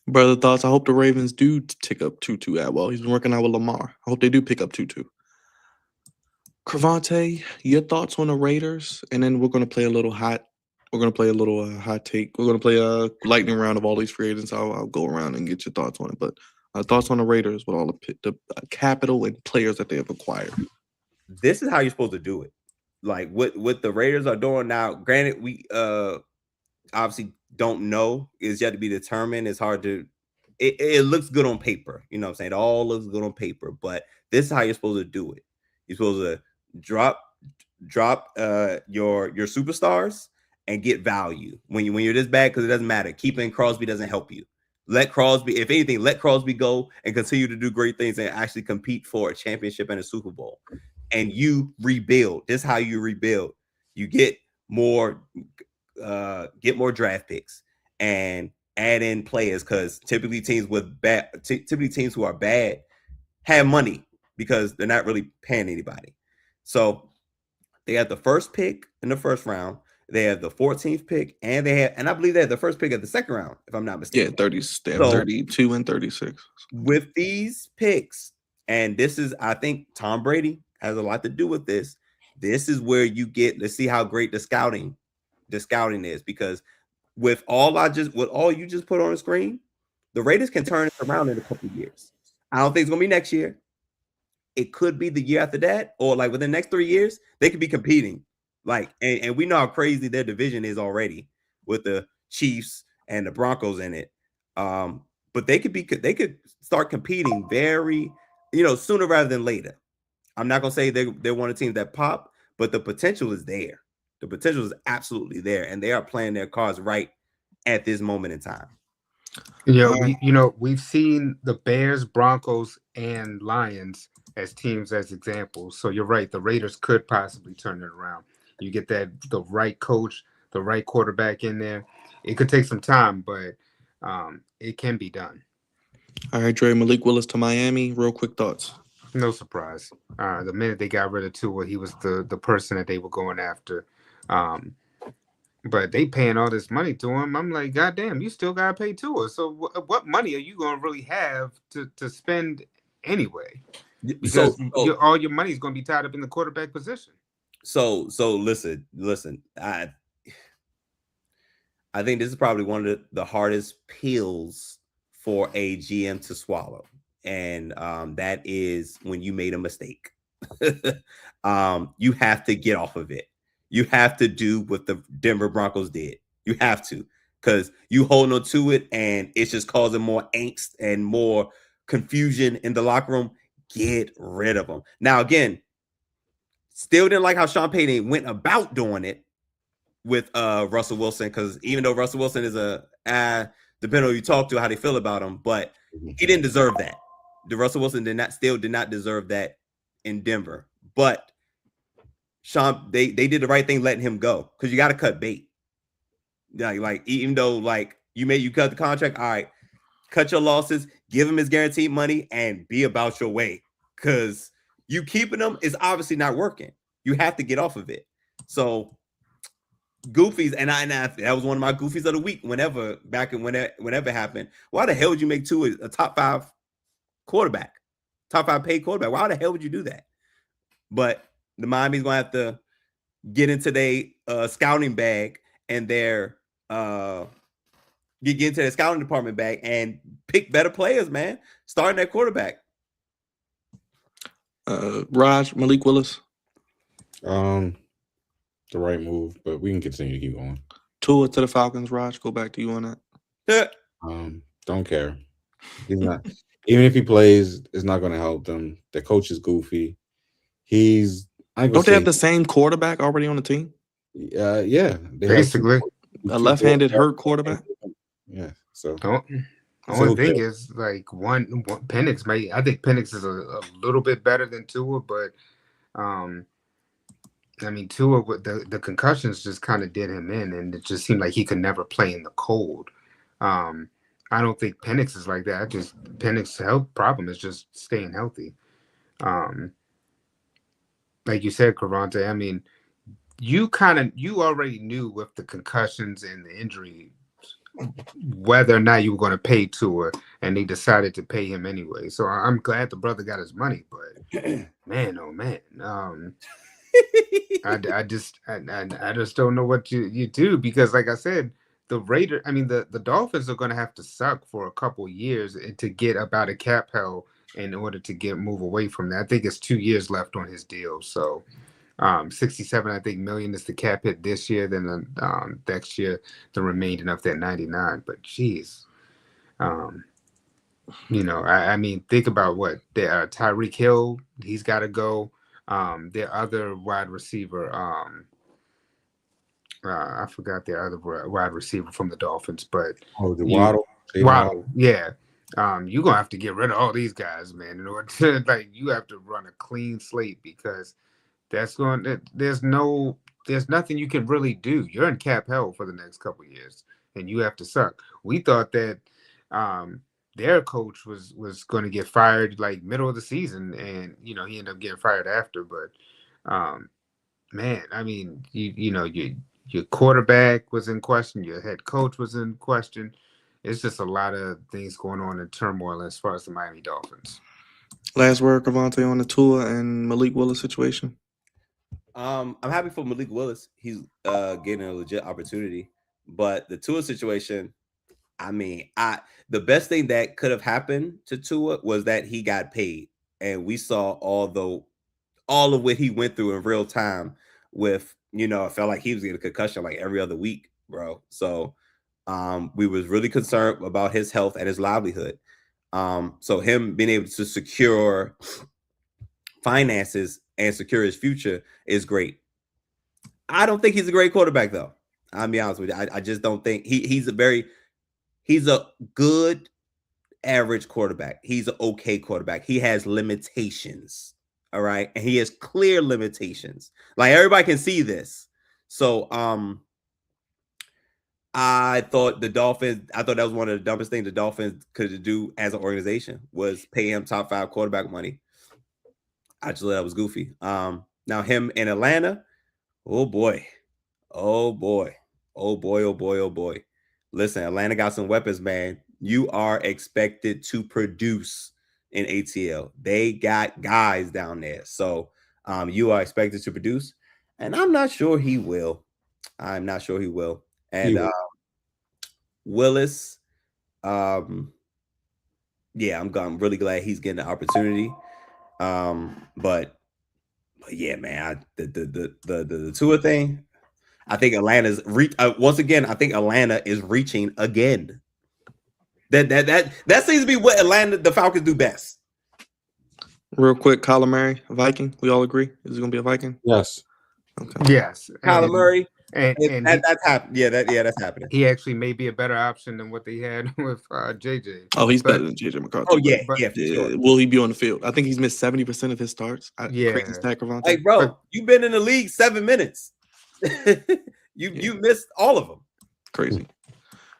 Brother Thoughts, I hope the Ravens do pick up Tutu Atwell. He's been working out with Lamar. I hope they do pick up Tutu. Cravante, your thoughts on the Raiders? And then we're going to play a little hot. We're going to play a little hot take. We're going to play a lightning round of all these free agents. I'll go around and get your thoughts on it. But thoughts on the Raiders with all the capital and players that they have acquired. This is how you're supposed to do it. Like what the Raiders are doing now. Granted, we obviously don't know. It's yet to be determined. It's hard to. It looks good on paper. You know what I'm saying? It all looks good on paper. But this is how you're supposed to do it. You're supposed to drop your superstars and get value when you're this bad, because it doesn't matter. Keeping Crosby doesn't help you. Let Crosby, if anything, let Crosby go and continue to do great things and actually compete for a championship and a Super Bowl. And you rebuild. This is how you rebuild. You get more draft picks and add in players, because typically teams who are bad have money because they're not really paying anybody. So they have the first pick in the first round. They have the 14th pick, and I believe they have the first pick of the second round, if I'm not Yeah, mistaken. 30. They have So 32 and 36. with these picks, and this is, I think Tom Brady has a lot to do with this. This is where you get to see how great the scouting is, because with all you just put on the screen, the Raiders can turn it around in a couple of years. I don't think it's gonna be next year. It could be the year after that, or like within the next 3 years, they could be competing. Like, and we know how crazy their division is already with the Chiefs and the Broncos in it. But they could start competing very, sooner rather than later. I'm not gonna say they're one of the teams that pop, but the potential is there. The potential is absolutely there, and they are playing their cards right at this moment in time. We've seen the Bears, Broncos, and Lions as teams as examples. So you're right. The Raiders could possibly turn it around. You get the right coach, the right quarterback in there. It could take some time, but it can be done. All right, Dre, Malik Willis to Miami. Real quick thoughts. No surprise. The minute they got rid of Tua, he was the person that they were going after. But they paying all this money to him. I'm like, God damn, you still got to pay Tua. So what money are you going to really have to spend anyway? Because all your money is going to be tied up in the quarterback position. So listen. I think this is probably one of the hardest pills for a GM to swallow. And that is when you made a mistake. You have to get off of it. You have to do what the Denver Broncos did. You have to, because you hold on to it and it's just causing more angst and more confusion in the locker room. Get rid of them. Now, again, still didn't like how Sean Payton went about doing it with Russell Wilson, because even though Russell Wilson is depending on who you talk to, how they feel about him, but he didn't deserve that. The Russell Wilson did not deserve that in Denver. But Sean, they did the right thing letting him go, because you got to cut bait. Like even though you cut the contract, all right, cut your losses, give him his guaranteed money, and be about your way, because you keeping him is obviously not working. You have to get off of it. So goofies, and that was one of my goofies of the week. Whenever it happened, why the hell would you make Tua a top 5 quarterback, top 5 paid quarterback? Why the hell would you do that? But the Miami's gonna have to get into their scouting bag and their get into their scouting department bag and pick better players, man. Starting that quarterback. Raj, Malik Willis. The right move, but we can continue to keep going. Tua to the Falcons. Raj, go back to you on that. Don't care. He's not. Even if he plays, it's not going to help them. The coach is goofy. Don't they have the same quarterback already on the team? Yeah, basically a left-handed hurt quarterback. Yeah. So only thing is, like, one Penix may. I think Penix is a little bit better than Tua, but I mean, Tua with the concussions just kind of did him in, and it just seemed like he could never play in the cold. I don't think Penix is like that. Penix's health problem is just staying healthy. Like you said, Carante, I mean, you already knew with the concussions and the injury whether or not you were going to pay Tua, and they decided to pay him anyway. So I'm glad the brother got his money, but man, oh man, I just don't know what you do, because like I said, the Dolphins are going to have to suck for a couple years to get about a cap hell in order to move away from that. I think it's 2 years left on his deal. So 67 million is the cap hit this year. Then next year the remaining of that 99. But geez, I mean, think about what Tyreek Hill, he's got to go. Their other wide receiver, I forgot their other wide receiver from the Dolphins, but Waddle, yeah. You're gonna have to get rid of all these guys, man, in order to you have to run a clean slate, because there's nothing you can really do. You're in cap hell for the next couple of years, and you have to suck. We thought that their coach was going to get fired like middle of the season, and he ended up getting fired after. But man, I mean, Your quarterback was in question. Your head coach was in question. It's just a lot of things going on in turmoil as far as the Miami Dolphins. Last word, Cavante, on the Tua and Malik Willis situation. I'm happy for Malik Willis. He's getting a legit opportunity. But the Tua situation, I mean, the best thing that could have happened to Tua was that he got paid. And we saw all of what he went through in real time with, it felt like he was getting a concussion like every other week, bro. So we was really concerned about his health and his livelihood. So him being able to secure finances and secure his future is great. I don't think he's a great quarterback, though. I'll be honest with you. I just don't think he's a good average quarterback. He's an okay quarterback. He has limitations. All right. And he has clear limitations. Like everybody can see this. So I thought that was one of the dumbest things the Dolphins could do as an organization was pay him top 5 quarterback money. I just thought that was goofy. Now him in Atlanta, oh boy. Listen, Atlanta got some weapons, man. You are expected to produce in ATL. They got guys down there. So you are expected to produce. And I'm not sure he will. And Willis, I'm really glad he's getting the opportunity. But yeah, man, the Tua thing, I think Atlanta's once again. I think Atlanta is reaching again. That seems to be what the Falcons do best. Real quick, Kyler Murray, a Viking. We all agree is going to be a Viking. Yes. Okay. Yes. Kyler Murray. And that's happening. Yeah, that's happening. He actually may be a better option than what they had with JJ. Oh, he's better than JJ McCarthy. Oh yeah, for sure. Will he be on the field? I think he's missed 70% of his starts. Crazy stat, Cavante. Hey, bro, you've been in the league 7 minutes. You missed all of them. Crazy.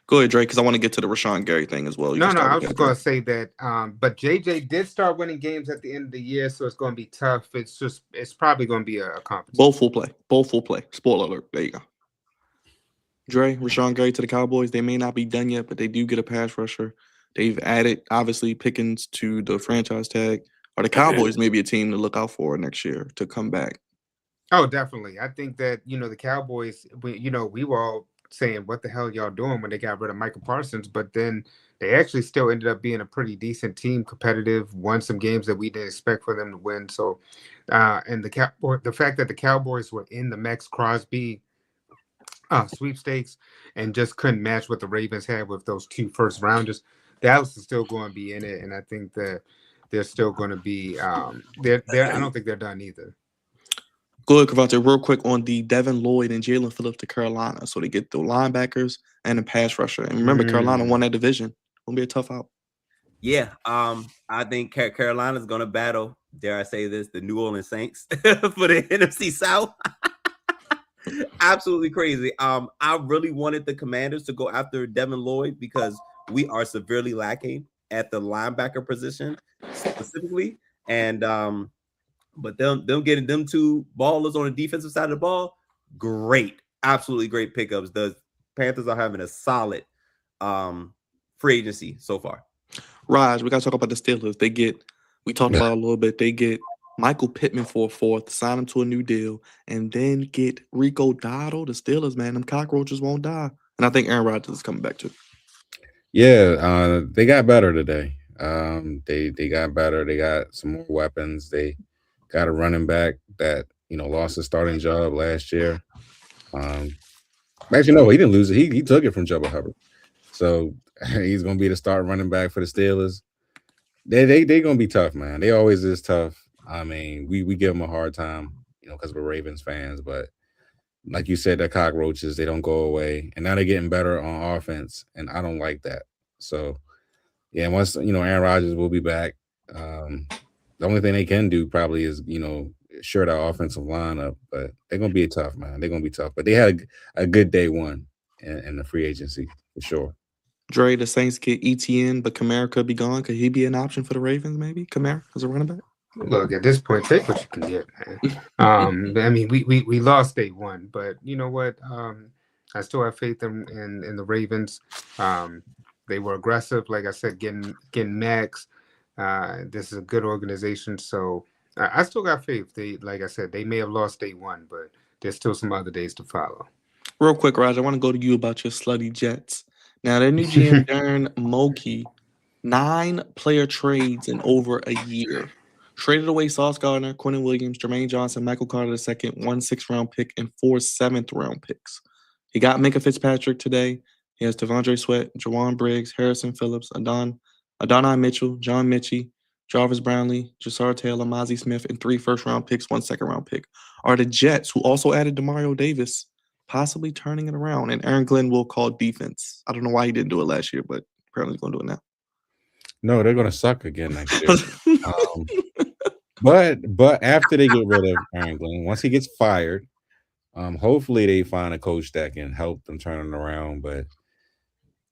Go ahead, Drake, because I want to get to the Rashawn Gary thing as well. No, I was just going to say that. But JJ did start winning games at the end of the year, so it's going to be tough. It's probably going to be a competition. Both full play. Spoiler alert. There you go. Dre, Rashawn Gary to the Cowboys. They may not be done yet, but they do get a pass rusher. They've added, obviously, Pickens to the franchise tag. Or the Cowboys may be a team to look out for next year to come back. Oh, definitely. I think that, the Cowboys, we were all saying, what the hell y'all doing when they got rid of Michael Parsons? But then they actually still ended up being a pretty decent team, competitive, won some games that we didn't expect for them to win. So, and the fact that the Cowboys were in the Maxx Crosby sweepstakes and just couldn't match what the Ravens had with those 2 first rounders, Dallas is still going to be in it. And I think that they're still going to be, I don't think they're done either. Go ahead, Cavante, real quick on the Devin Lloyd and Jalen Phillips to Carolina. So they get the linebackers and the pass rusher. And remember, Carolina won that division. Gonna be a tough out. Yeah, I think Carolina's gonna battle, dare I say this, the New Orleans Saints for the NFC South. Absolutely crazy. I really wanted the Commanders to go after Devin Lloyd because we are severely lacking at the linebacker position specifically. And but them getting them 2 ballers on the defensive side of the ball, great, absolutely great pickups. The Panthers are having a solid free agency so far. Raj, we got to talk about the Steelers. We talked about it a little bit. They get Michael Pittman for a 4th, sign him to a new deal, and then get Rico Dotto. The Steelers, man, them cockroaches won't die. And I think Aaron Rodgers is coming back too. Yeah, they got better today. They got better. They got some more weapons. They got a running back that lost his starting job last year. Actually, no, he didn't lose it. He took it from Jubba Hubbard. So he's gonna be the start running back for the Steelers. They gonna be tough, man. They always is tough. I mean, we give them a hard time, because we're Ravens fans. But like you said, they're cockroaches. They don't go away. And now they're getting better on offense, and I don't like that. So yeah, once Aaron Rodgers will be back. The only thing they can do probably is, shore that offensive line up, but they're going to be tough, man. They're going to be tough. But they had a good day 1 in the free agency for sure. Dre, the Saints get ETN, but Kamara could be gone. Could he be an option for the Ravens, maybe? Kamara as a running back? Look, at this point, take what you can get, man. I mean, we lost day one, but you know what? I still have faith in the Ravens. They were aggressive, like I said, getting Maxx. This is a good organization, so I still got faith. They, like I said, they may have lost day one, but there's still some other days to follow. Real quick, Raj, I want to go to you about your slutty Jets. Now, their new GM, Darren Mulkey, 9 player trades in over a year. Traded away Sauce Gardner, Quentin Williams, Jermaine Johnson, Michael Carter II, 1 6th-round pick, and 4 7th-round picks. He got Minka Fitzpatrick today. He has Devondre Sweat, Jawan Briggs, Harrison Phillips, Adonai Mitchell, John Mitchie, Jarvis Brownlee, Jasar Taylor, Mozzie Smith, and 3 first-round picks, 1 second-round pick. Are the Jets, who also added Demario Davis, possibly turning it around? And Aaron Glenn will call defense. I don't know why he didn't do it last year, but apparently he's going to do it now. No, they're going to suck again next year. But after they get rid of Aaron Glenn, once he gets fired, hopefully they find a coach that can help them turn it around.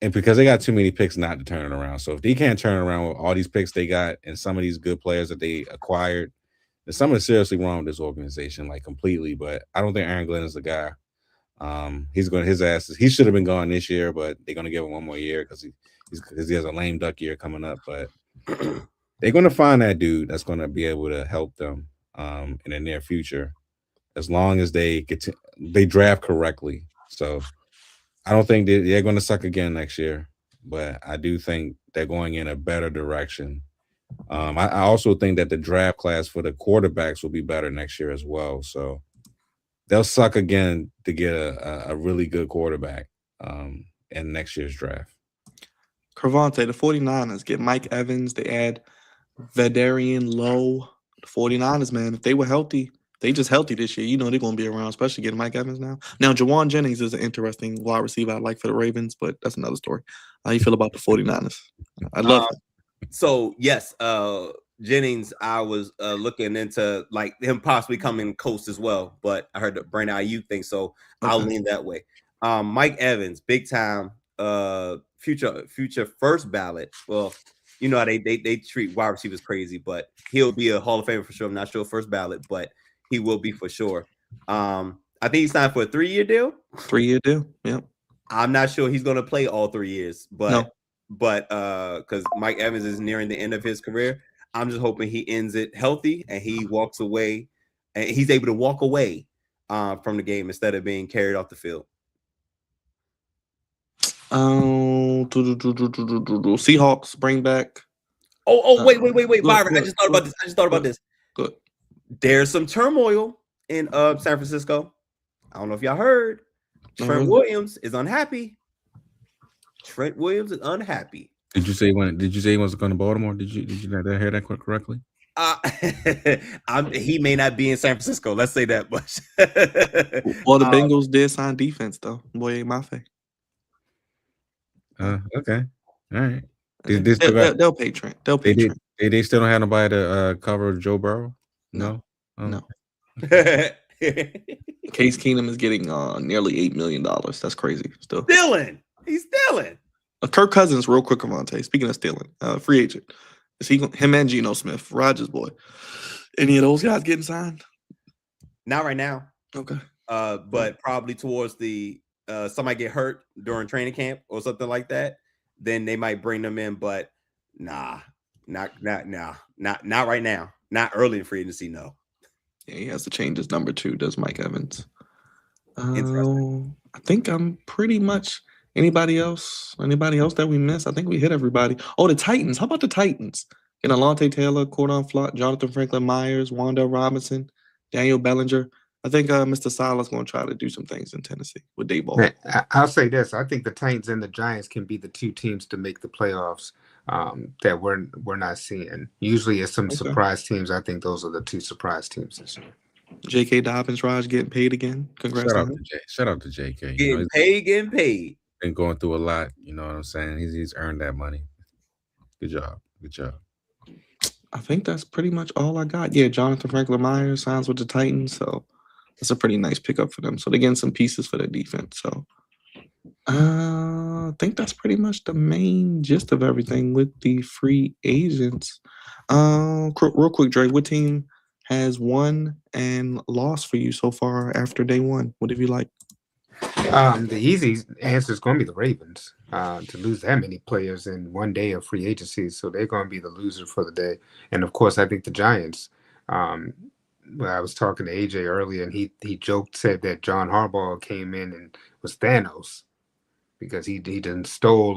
And because they got too many picks not to turn it around. So if they can't turn it around with all these picks they got and some of these good players that they acquired, there's something seriously wrong with this organization, like completely. But I don't think Aaron Glenn is the guy. He should have been gone this year, but they're going to give him one more year because he has a lame duck year coming up. But they're going to find that dude that's going to be able to help them in the near future, as long as they draft correctly. So I don't think they're going to suck again next year, but I do think they're going in a better direction. I also think that the draft class for the quarterbacks will be better next year as well. So they'll suck again to get a really good quarterback in next year's draft. Cravante, the 49ers get Mike Evans. They add Vederian Lowe. The 49ers, man, if they were healthy, they just healthy this year. You know they're going to be around, especially getting Mike Evans now. Now, Jawan Jennings is an interesting wide receiver I like for the Ravens, but that's another story. How you feel about the 49ers? I love him. So, yes, Jennings, I was looking into like him possibly coming coast as well, but I heard the Brandon Ayuk thing, so I'll lean that way. Mike Evans, big time, future first ballot. Well, you know how they treat wide receivers crazy, but he'll be a Hall of Famer for sure. I'm not sure first ballot, but he will be for sure. I think he signed for a 3-year deal. 3-year deal. Yep. I'm not sure he's going to play all 3 years, but No. But because Mike Evans is nearing the end of his career, I'm just hoping he ends it healthy and he walks away and he's able to walk away from the game instead of being carried off the field. Seahawks bring back. Wait, Byron. I just thought about this. Good. There's some turmoil in San Francisco. I don't know if y'all heard. Trent Williams is unhappy. Trent Williams is unhappy. Did you say he wants to go to Baltimore? Did you hear that correctly? He may not be in San Francisco. Let's say that much. Well, the Bengals did sign defense though. Boy, Mafe. Okay, all right. They'll pay Trent. They'll pay Trent. They still don't have nobody to cover Joe Burrow. No. No. Case Keenum is getting nearly $8 million. That's crazy. Still stealing. He's stealing. Kirk Cousins, real quick, Cavante. Speaking of stealing, free agent. Is him and Geno Smith, Rogers' boy? Any of those guys getting signed? Not right now. Okay. But probably towards the somebody get hurt during training camp or something like that, then they might bring them in. But not right now. Not early in free agency. No. Yeah, he has to change his number 2. Does Mike Evans? Interesting. I think I'm pretty much. Anybody else that we missed? I think we hit everybody. Oh, the Titans. How about the Titans? And Alontae Taylor, Cordon Flott, Jonathan Franklin Myers, Wanda Robinson, Daniel Bellinger. I think Mr. Salah's going to try to do some things in Tennessee with Dayball. Man, I'll say this. I think the Titans and the Giants can be the 2 teams to make the playoffs that we're not seeing. Usually it's some surprise teams. I think those are the 2 surprise teams this year. J.K. Dobbins, Raj, getting paid again. Congrats. Shout out to J.K. Getting paid. Been going through a lot, you know what I'm saying? He's earned that money. Good job. I think that's pretty much all I got. Yeah, Jonathan Franklin Myers signs with the Titans, so that's a pretty nice pickup for them. So they're getting some pieces for their defense. So I think that's pretty much the main gist of everything with the free agents. Real quick, Dre, what team has won and lost for you so far after day one? What have you like? The easy answer is going to be the Ravens. To lose that many players in one day of free agency, so they're going to be the loser for the day. And of course, I think the Giants. Well, I was talking to AJ earlier, and he said that John Harbaugh came in and was Thanos because he done stole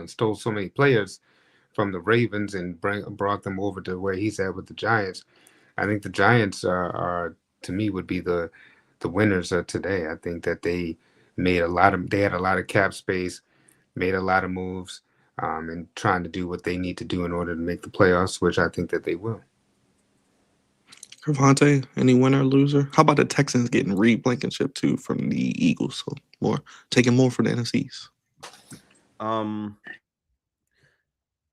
stole so many players from the Ravens and brought them over to where he's at with the Giants. I think the Giants are to me would be the winners of today. I think that they had a lot of cap space, made a lot of moves, and trying to do what they need to do in order to make the playoffs, which I think that they will. Cavante, any winner or loser? How about the Texans getting Reed Blankenship too from the Eagles? So taking more for the NFCs.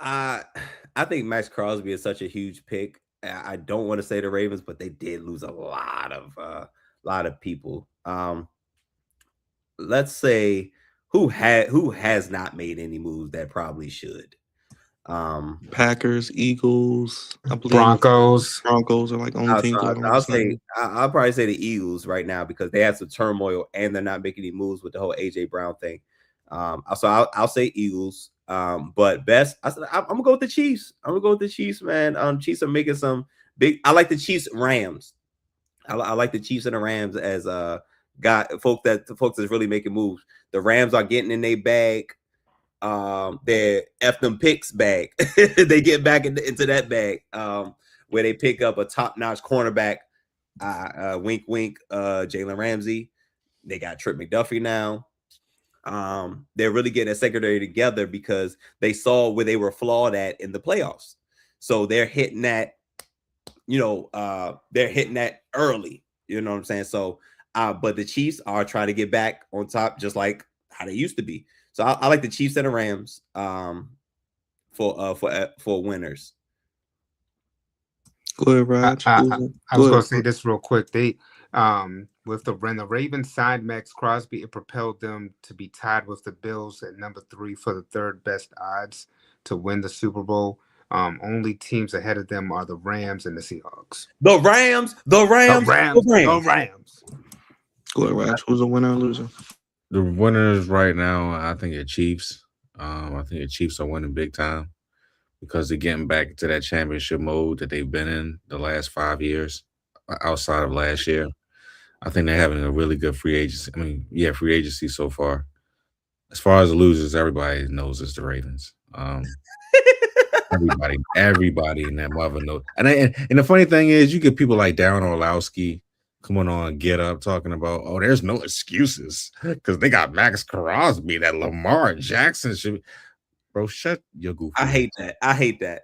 I think Maxx Crosby is such a huge pick. I don't want to say the Ravens, but they did lose a lot of people. Let's say who has not made any moves that probably should. Packers, Eagles, I believe Broncos are like only teams. I'll probably say the Eagles right now because they had some turmoil and they're not making any moves with the whole AJ Brown thing. So I'll say Eagles. But best, I'm gonna go with the Chiefs. I'm gonna go with the Chiefs, man. Chiefs are making some big. I like the Chiefs Rams. I like the Chiefs and the Rams as folks that's really making moves. The Rams are getting in their bag. Their F them picks bag. They get back into that bag where they pick up a top-notch cornerback. Wink, wink. Jalen Ramsey. They got Trip McDuffie now. They're really getting a secondary together because they saw where they were flawed at in the playoffs. So they're hitting that, they're hitting that early. You know what I'm saying? So, but the Chiefs are trying to get back on top, just like how they used to be. So I like the Chiefs and the Rams for winners. Go ahead, Raj. I was going to say this real quick. They when the Ravens signed Maxx Crosby, it propelled them to be tied with the Bills at number 3 for the third best odds to win the Super Bowl. Only teams ahead of them are the Rams and the Seahawks. The Rams. Go ahead, Raj. Who's a winner or loser? The winners right now, I think the Chiefs. I think the Chiefs are winning big time because they're getting back into that championship mode that they've been in the last 5 years, outside of last year. I think they're having a really good free agency. Free agency so far. As far as the losers, everybody knows it's the Ravens. Everybody in that mother knows. And the funny thing is, you get people like Darren Orlowski coming on Get Up talking about, there's no excuses because they got Maxx Crosby, that Lamar Jackson should. Bro, shut your goofy. I hate that. I hate that.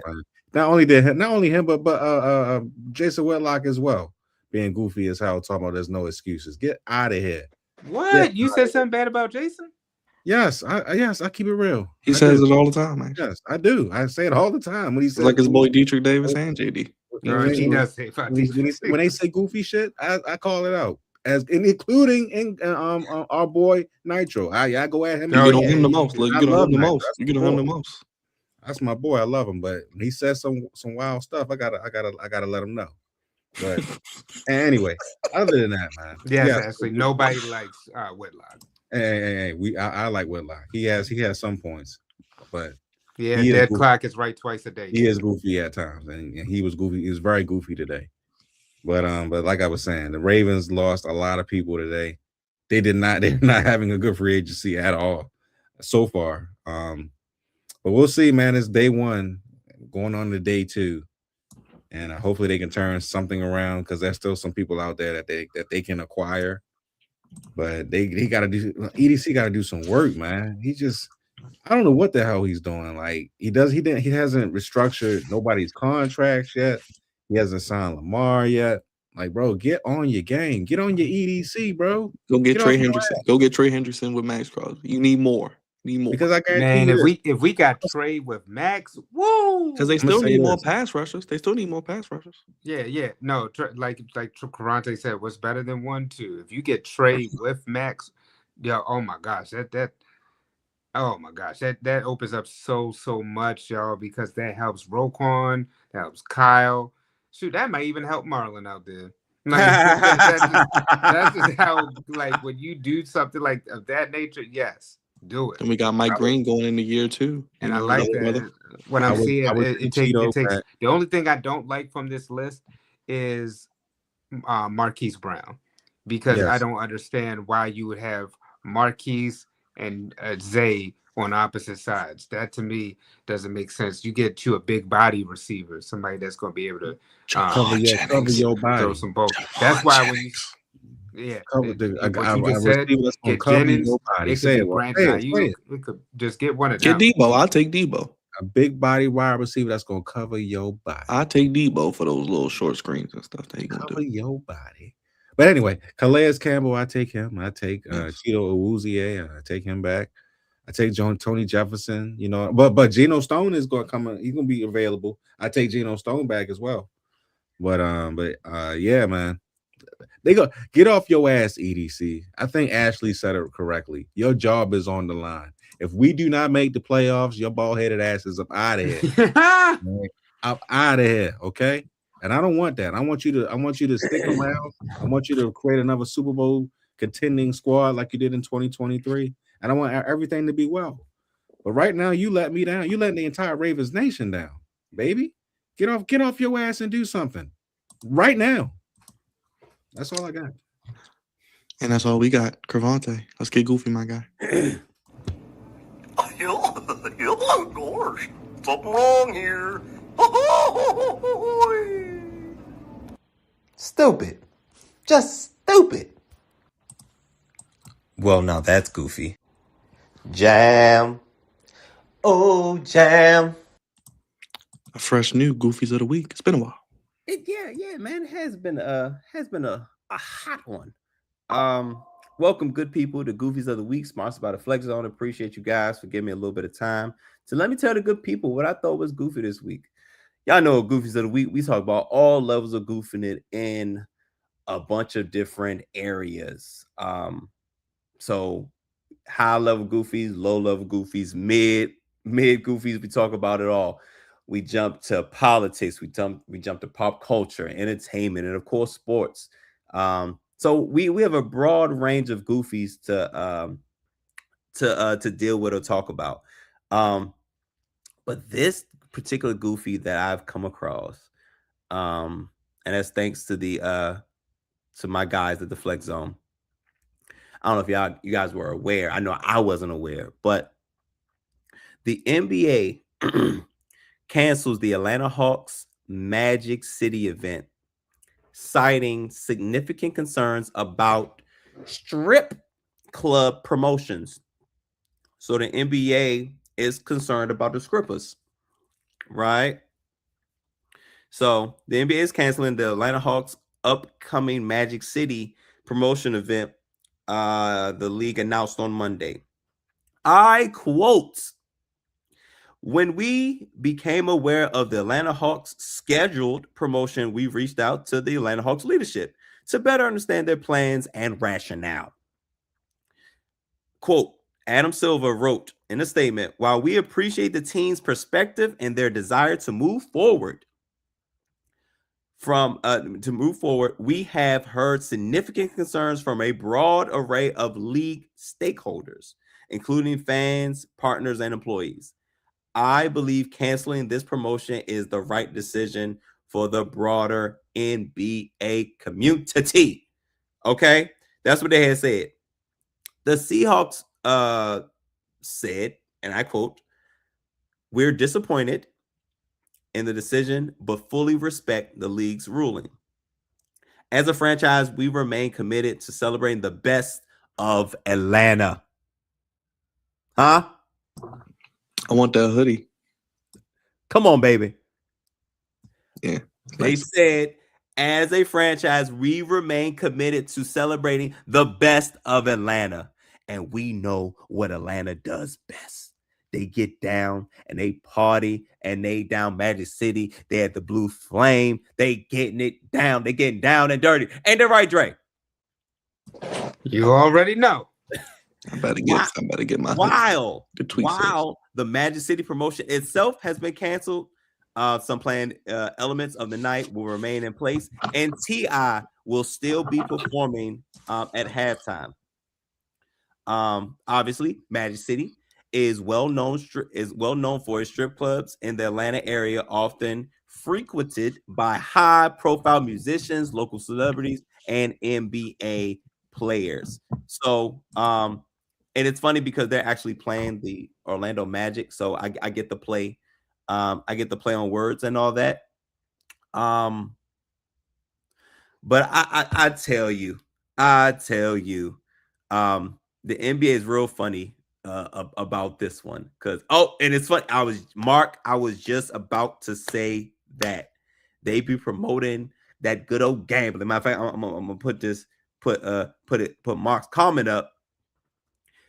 Man. Not only him, but Jason Whitlock as well, being goofy as hell, talking about there's no excuses. Get out of here. What? You said something bad about Jason? Yes, I keep it real. He says it all the time, man. Yes, I do. I say it all the time when he says, like his boy Dietrich Davis and JD. He does say when they say goofy shit, I call it out, including our boy Nitro. I go at him. You get on him the most. You get on him the most. That's my boy. I love him, but when he says some wild stuff, I gotta let him know. But anyway, other than that, man. Yes, actually, nobody likes Whitlock. Hey, I like Whitlock. He has some points, but dead clock is right twice a day. He is goofy at times, and he was goofy. He was very goofy today. But like I was saying, the Ravens lost a lot of people today. They're not having a good free agency at all so far. But we'll see, man. It's day 1, going on to day 2, and hopefully they can turn something around because there's still some people out there that they can acquire. But they got to do. EDC got to do some work, man. I don't know what the hell he's doing. Like he hasn't restructured nobody's contracts yet. He hasn't signed Lamar yet. Like, bro, get on your game. Get on your EDC, bro. Go get Trey Henderson. Go get Trey Henderson with Maxx Crosby. You need more. Because I can't. Man, if we got Trey with Maxx, woo! Because they still need more pass rushers. Yeah. No, like Karante said, what's better than 1-2? If you get Trey with Maxx, Yeah, oh my gosh, oh my gosh, that opens up so much, y'all, because that helps Roquan, that helps Kyle. Shoot, that might even help Marlon out there. Like that's just how, like, when you do something like of that nature, yes, do it. And we got Mike Green going in the year too. And I like another brother. that. What I I'm would seeing, it take Cheeto takes. back. The only thing I don't like from this list is Marquise Brown, because I Yes. don't understand why you would have Marquise and Zay on opposite sides. That to me doesn't make sense. You get you a big body receiver, somebody that's going to be able to Cover your body. throw some balls. That's why when you, Cover what you just said, receiver that's gonna get cover Jennings. your body. It could Say be it, well, Brandon say it. Ayuk. We could just get one of Get them. Debo. I'll take Debo. A big body wide receiver that's gonna cover your body. I'll take Debo for those little short screens and stuff that he gonna Cover do. your body. But anyway, Calais Campbell, I take him. I take Cheeto Awuzie. I take him back. I take Tony Jefferson. You know, but Geno Stone is gonna come. He's gonna be available. I take Geno Stone back as well. But yeah, man. They go get off your ass, EDC. I think Ashley said it correctly. Your job is on the line. If we do not make the playoffs, your bald-headed ass is up out of here. Up out of here, okay? And I don't want that. I want you to stick around. I want you to create another Super Bowl contending squad like you did in 2023. And I want everything to be well. But right now, you let me down. You letting the entire Ravens nation down, baby. Get off your ass and do something right now. That's all I got. And that's all we got. Cravante. Let's get goofy, my guy. Of course. Something wrong here. Stupid. Just stupid. Well, now that's goofy. Jam. Oh, jam. A fresh new Goofies of the Week. It's been a while. Yeah, man. It has been a hot one. Welcome, good people, to Goofies of the Week, sponsored by the Flex Zone. Appreciate you guys for giving me a little bit of time to let me tell the good people what I thought was goofy this week. Y'all know Goofies of the Week. We talk about all levels of goofing it in a bunch of different areas. So high level goofies, low level goofies, mid goofies. We talk about it all. We jump to politics. We jump to pop culture, entertainment, and of course sports. So we have a broad range of goofies to deal with or talk about. But this particular goofy that I've come across, and that's thanks to to my guys at the Flex Zone. I don't know if you guys were aware. I know I wasn't aware, but the NBA cancels the Atlanta Hawks Magic City event, citing significant concerns about strip club promotions. So the NBA is concerned about the strippers, right? So the NBA is canceling the Atlanta Hawks upcoming Magic City promotion event. The league announced on Monday. I quote, "When we became aware of the Atlanta Hawks scheduled promotion, we reached out to the Atlanta Hawks leadership to better understand their plans and rationale." Quote, Adam Silver wrote in a statement, "While we appreciate the team's perspective and their desire to move forward, we have heard significant concerns from a broad array of league stakeholders, including fans, partners, and employees. I believe canceling this promotion is the right decision for the broader NBA community." Okay, that's what they had said. The Seahawks said, and I quote, "We're disappointed in the decision, but fully respect the league's ruling. As a franchise, we remain committed to celebrating the best of Atlanta." Huh? I want that hoodie. Come on, baby. Yeah. They Nice. said, as a franchise, we remain committed to celebrating the best of Atlanta. And we know what Atlanta does best. They get down and they party and they down Magic City. They at the Blue Flame. They getting it down. They getting down and dirty. Ain't that right, Dre? You already know. I better get my while the tweet says. the Magic City promotion itself has been canceled. Some planned elements of the night will remain in place, and T.I. will still be performing at halftime. Obviously, Magic City is well known for its strip clubs in the Atlanta area, often frequented by high-profile musicians, local celebrities, and NBA players. So, and it's funny because they're actually playing the Orlando Magic, so I get to play. I get to play on words and all that. But I tell you, the NBA is real funny about this one because and it's funny. I was just about to say that they be promoting that good old gambling. Matter of fact, I'm gonna put Mark's comment up.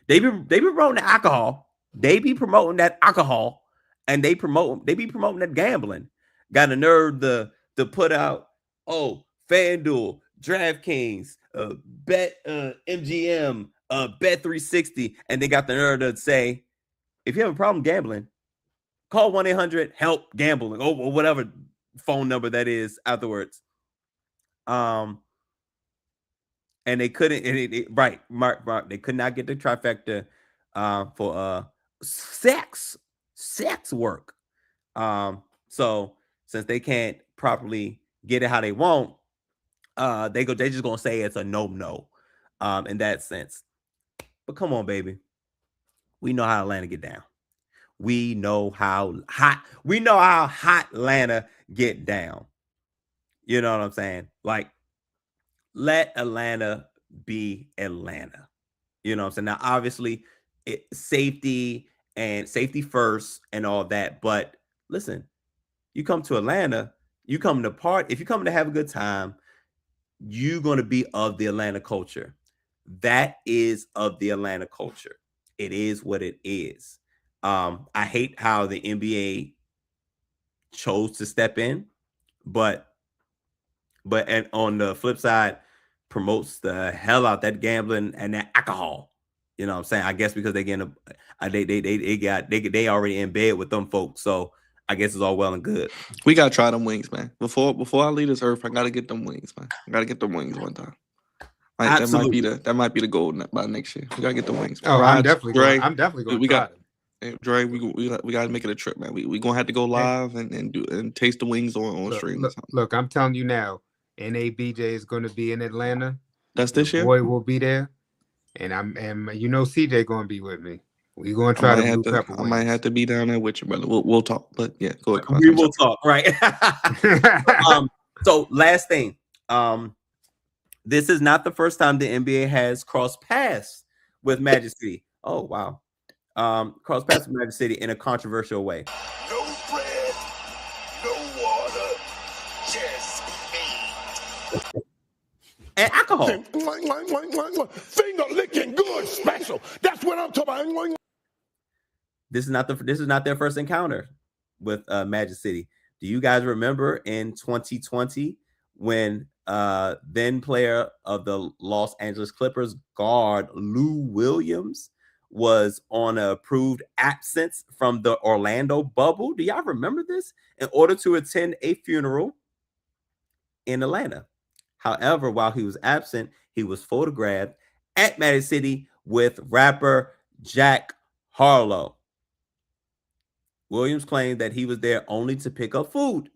They be promoting the alcohol. They be promoting that alcohol, and they be promoting that gambling. Got a nerve to put out FanDuel, DraftKings, Bet MGM, Bet 360, and they got the nerve to say, if you have a problem gambling, call 1-800-HELP-GAMBLING or whatever phone number that is afterwards. And they couldn't, right, Mark, they could not get the trifecta for sex work. So since they can't properly get it how they want, they just gonna say it's a no in that sense. But come on, baby, we know how Atlanta get down. We know how hot Atlanta get down. You know what I'm saying? Like, let Atlanta be Atlanta. You know what I'm saying? Now, obviously, safety first and all that. But listen, you come to Atlanta, you come to party. If you come to have a good time, you're going to be of the Atlanta culture. That is of the Atlanta culture. It is what it is. I hate how the NBA chose to step in, but and on the flip side, promotes the hell out that gambling and that alcohol. You know what I'm saying? I guess because they already in bed with them folks, so I guess it's all well and good. We gotta try them wings, man. Before I leave this earth, I gotta get them wings, man. I gotta get them wings one time. Like, that might be the goal by next year. We gotta get the wings. Oh, Raj, I'm definitely going. We got Dre. We gotta make it a trip, man. We gonna have to go live and taste the wings on stream. Look, I'm telling you now, NABJ is going to be in Atlanta. That's this year. Boy will be there, and CJ going to be with me. We going to try the blue pepper wings. I might have to be down there with you, brother. We'll talk, but yeah, go ahead. We will talk, right? So last thing, this is not the first time the NBA has crossed paths with Magic City. Oh wow, crossed paths with Magic City in a controversial way. No bread, no water, just me. And alcohol. Finger licking good special. That's what I'm talking about. This is not their first encounter with Magic City. Do you guys remember in 2020 when then player of the Los Angeles Clippers guard Lou Williams was on an approved absence from the Orlando bubble? Do y'all remember this? In order to attend a funeral in Atlanta. However, while he was absent, he was photographed at Magic City with rapper Jack Harlow. Williams claimed that he was there only to pick up food.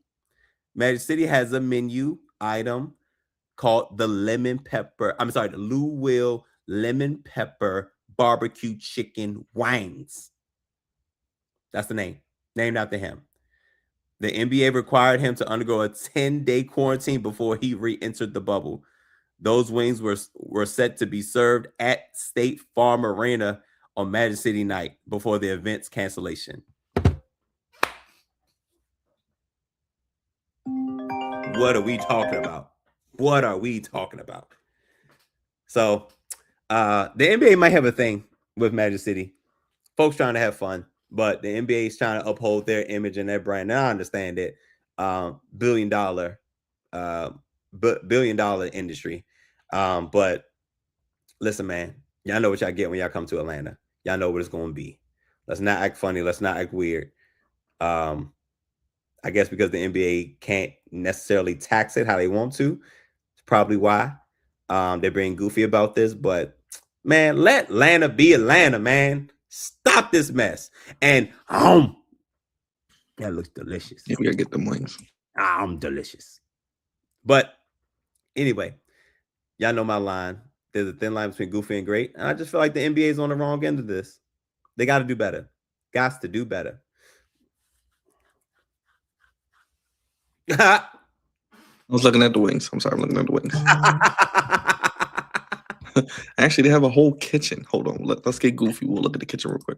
Magic City has a menu item called the Lou Will Lemon Pepper Barbecue Chicken Wings. That's the name, named after him. The NBA required him to undergo a 10-day quarantine before he re-entered the bubble. Those wings were set to be served at State Farm Arena on Magic City night before the event's cancellation. What are we talking about? So, the NBA might have a thing with Magic City. Folks trying to have fun, but the NBA is trying to uphold their image and their brand. And I understand it. $1 billion industry. But listen, man, Y'all know what y'all get when y'all come to Atlanta. Y'all know what it's going to be. Let's not act funny. Let's not act weird. I guess because the NBA can't necessarily tax it how they want to. It's probably why they're being goofy about this. But, man, let Atlanta be Atlanta, man. Stop this mess. And, that looks delicious. Yeah, we got to get them wings. Delicious. But, anyway, y'all know my line. There's a thin line between goofy and great. And I just feel like the NBA is on the wrong end of this. They got to do better. Got to do better. I was looking at the wings. I'm sorry, I'm looking at the wings. Actually, they have a whole kitchen. Hold on. Let's get goofy. We'll look at the kitchen real quick.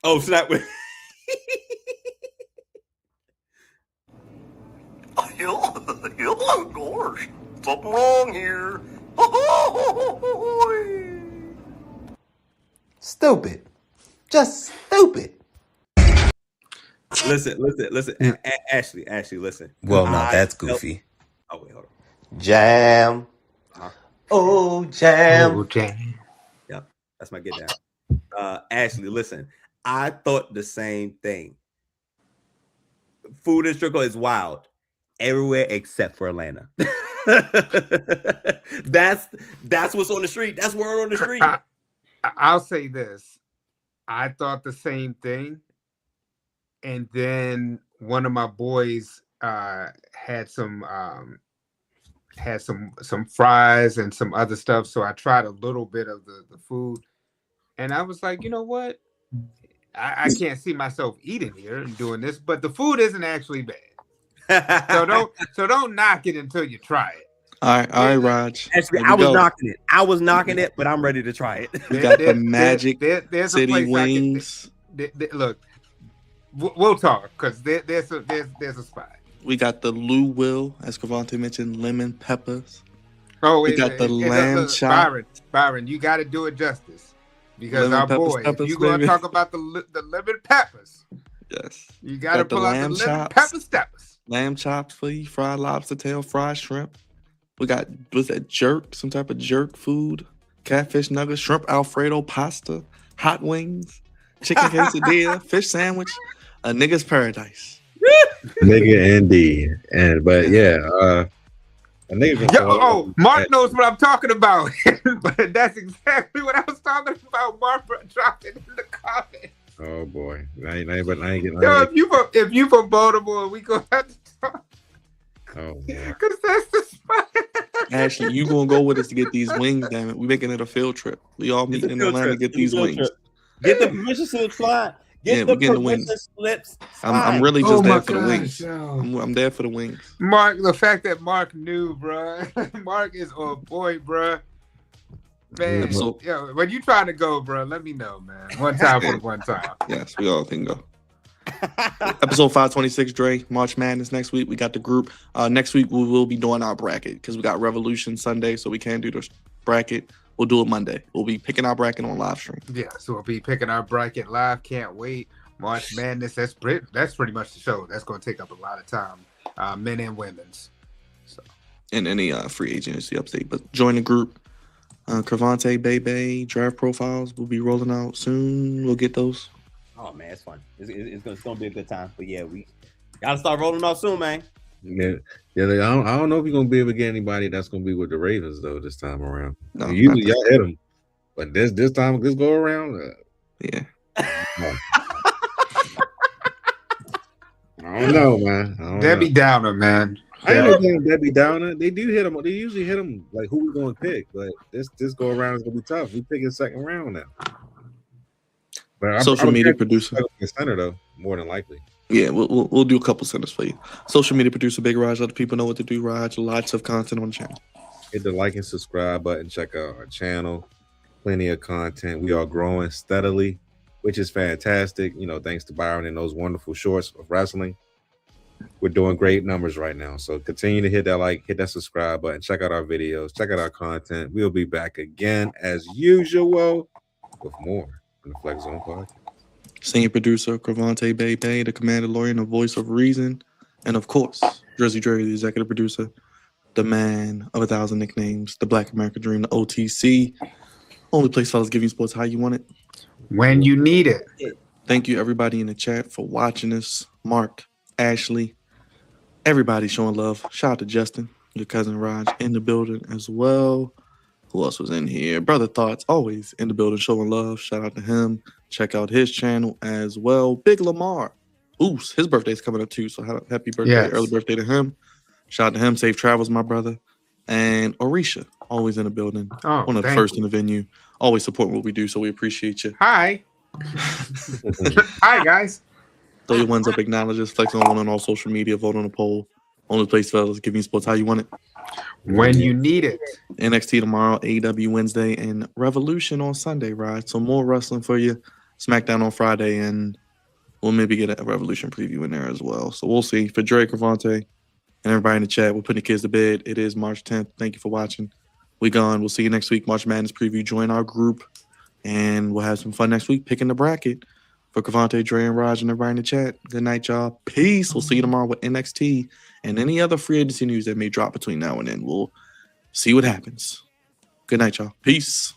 Oh, snap. Oh, gosh. Something wrong here. Stupid. Just stupid. Listen. Ashley, listen. Well, no, that's goofy. Oh, wait, hold on. Jam. Oh, jam. Oh, jam. Yep, that's my get down. Ashley, listen. I thought the same thing. Food in Chicago is wild everywhere except for Atlanta. That's what's on the street. That's word on the street. I'll say this. I thought the same thing. And then one of my boys had some fries and some other stuff. So I tried a little bit of the food. And I was like, you know what? I can't see myself eating here and doing this, but the food isn't actually bad. So don't knock it until you try it. All right, Raj. Actually, I was knocking it, but I'm ready to try it. We got the Magic there's City a place wings. Look, we'll talk because there's a spot. We got the Lou Will, as Cavante mentioned, lemon peppers. Oh, we got the lamb chop. Byron, you got to do it justice because Lemon our boy, peppers, if you're going to talk about the lemon peppers, yes, you got to pull out the lemon chops, pepper steppers. Lamb chops for you, fried lobster tail, fried shrimp. We got, what's that, jerk, some type of jerk food, catfish nuggets, shrimp Alfredo pasta, hot wings, chicken quesadilla, fish sandwich, a nigga's paradise. Nigga indeed. But yeah, a nigga Mark knows what I'm talking about. But that's exactly what I was talking about. Mark dropped it in the comments. Oh boy. I ain't getting if you from Baltimore, we gonna have to talk. Oh yeah. Because that's the spot. Ashley, you gonna go with us to get these wings, damn it. We making it a field trip. We all meeting in Atlanta to get these wings. Get the permission slip slide. Get the permission slips. I'm really just there for the wings. I'm there for the wings. Mark, the fact that Mark knew, bro. Mark is on point, bro. Man, when you trying to go, bro, let me know, man. One time for the one time. Yes, we all can go. Episode 526, Dre. March Madness next week. We got the group. Next week we will be doing our bracket because we got Revolution Sunday, so we can't do the bracket. We'll do it Monday. We'll be picking our bracket on live stream. Yeah, so we'll be picking our bracket live. Can't wait. March Madness. That's pretty much the show. That's going to take up a lot of time, men and women's. So, and any free agency update. But join the group. Cravante, Bebe, draft profiles will be rolling out soon. We'll get those. Oh man, it's fun. It's gonna be a good time. But yeah, we gotta start rolling out soon, man. Yeah. I don't know if you're gonna be able to get anybody that's gonna be with the Ravens though this time around. No, usually y'all hit them, but this time this go around, yeah. No. I don't know, man. Debbie Downer, man. I ain't no Debbie Downer. They do hit them. They usually hit them like who we gonna pick, but this go around is gonna be tough. We picking second round now. But social media producer center though, more than likely. Yeah, we'll do a couple centers for you. Social media producer Big Raj, let the people know what to do. Raj, lots of content on the channel. Hit the like and subscribe button. Check out our channel. Plenty of content. We are growing steadily, which is fantastic. You know, thanks to Byron and those wonderful shorts of wrestling. We're doing great numbers right now. So continue to hit that like, hit that subscribe button. Check out our videos. Check out our content. We'll be back again as usual with more on the Flex Zone Podcast. Senior producer Cravante Bebe, the commander lawyer and the voice of reason. And of course, Drizzy Dre, the executive producer, the man of 1,000 nicknames, the Black American Dream, the OTC. Only place fellas giving you sports how you want it. When you need it. Thank you, everybody in the chat, for watching us. Mark, Ashley, everybody showing love. Shout out to Justin, your cousin Raj, in the building as well. Who else was in here? Brother Thoughts, always in the building, showing love. Shout out to him. Check out his channel as well. Big Lamar. Oops, his birthday's coming up too. So happy birthday, Yes. early birthday to him. Shout out to him. Safe travels, my brother. And Orisha, always in the building. Oh, One of the thank first you. in the venue. Always supporting what we do, so we appreciate you. Hi. Hi, guys. Throw your ones up, acknowledge us, flex on one on all social media, vote on the poll. Only place fellas, giving you sports how you want it. When you need it. NXT tomorrow, AEW Wednesday, and Revolution on Sunday, right? So more wrestling for you. SmackDown on Friday, and we'll maybe get a Revolution preview in there as well. So we'll see. For Drake, Ravante, and everybody in the chat, we're putting the kids to bed. It is March 10th. Thank you for watching. We gone. We'll see you next week. March Madness preview. Join our group, and we'll have some fun next week picking the bracket. For Cavante, Dre, and Raj, and everybody in the chat, good night, y'all. Peace. We'll see you tomorrow with NXT and any other free agency news that may drop between now and then. We'll see what happens. Good night, y'all. Peace.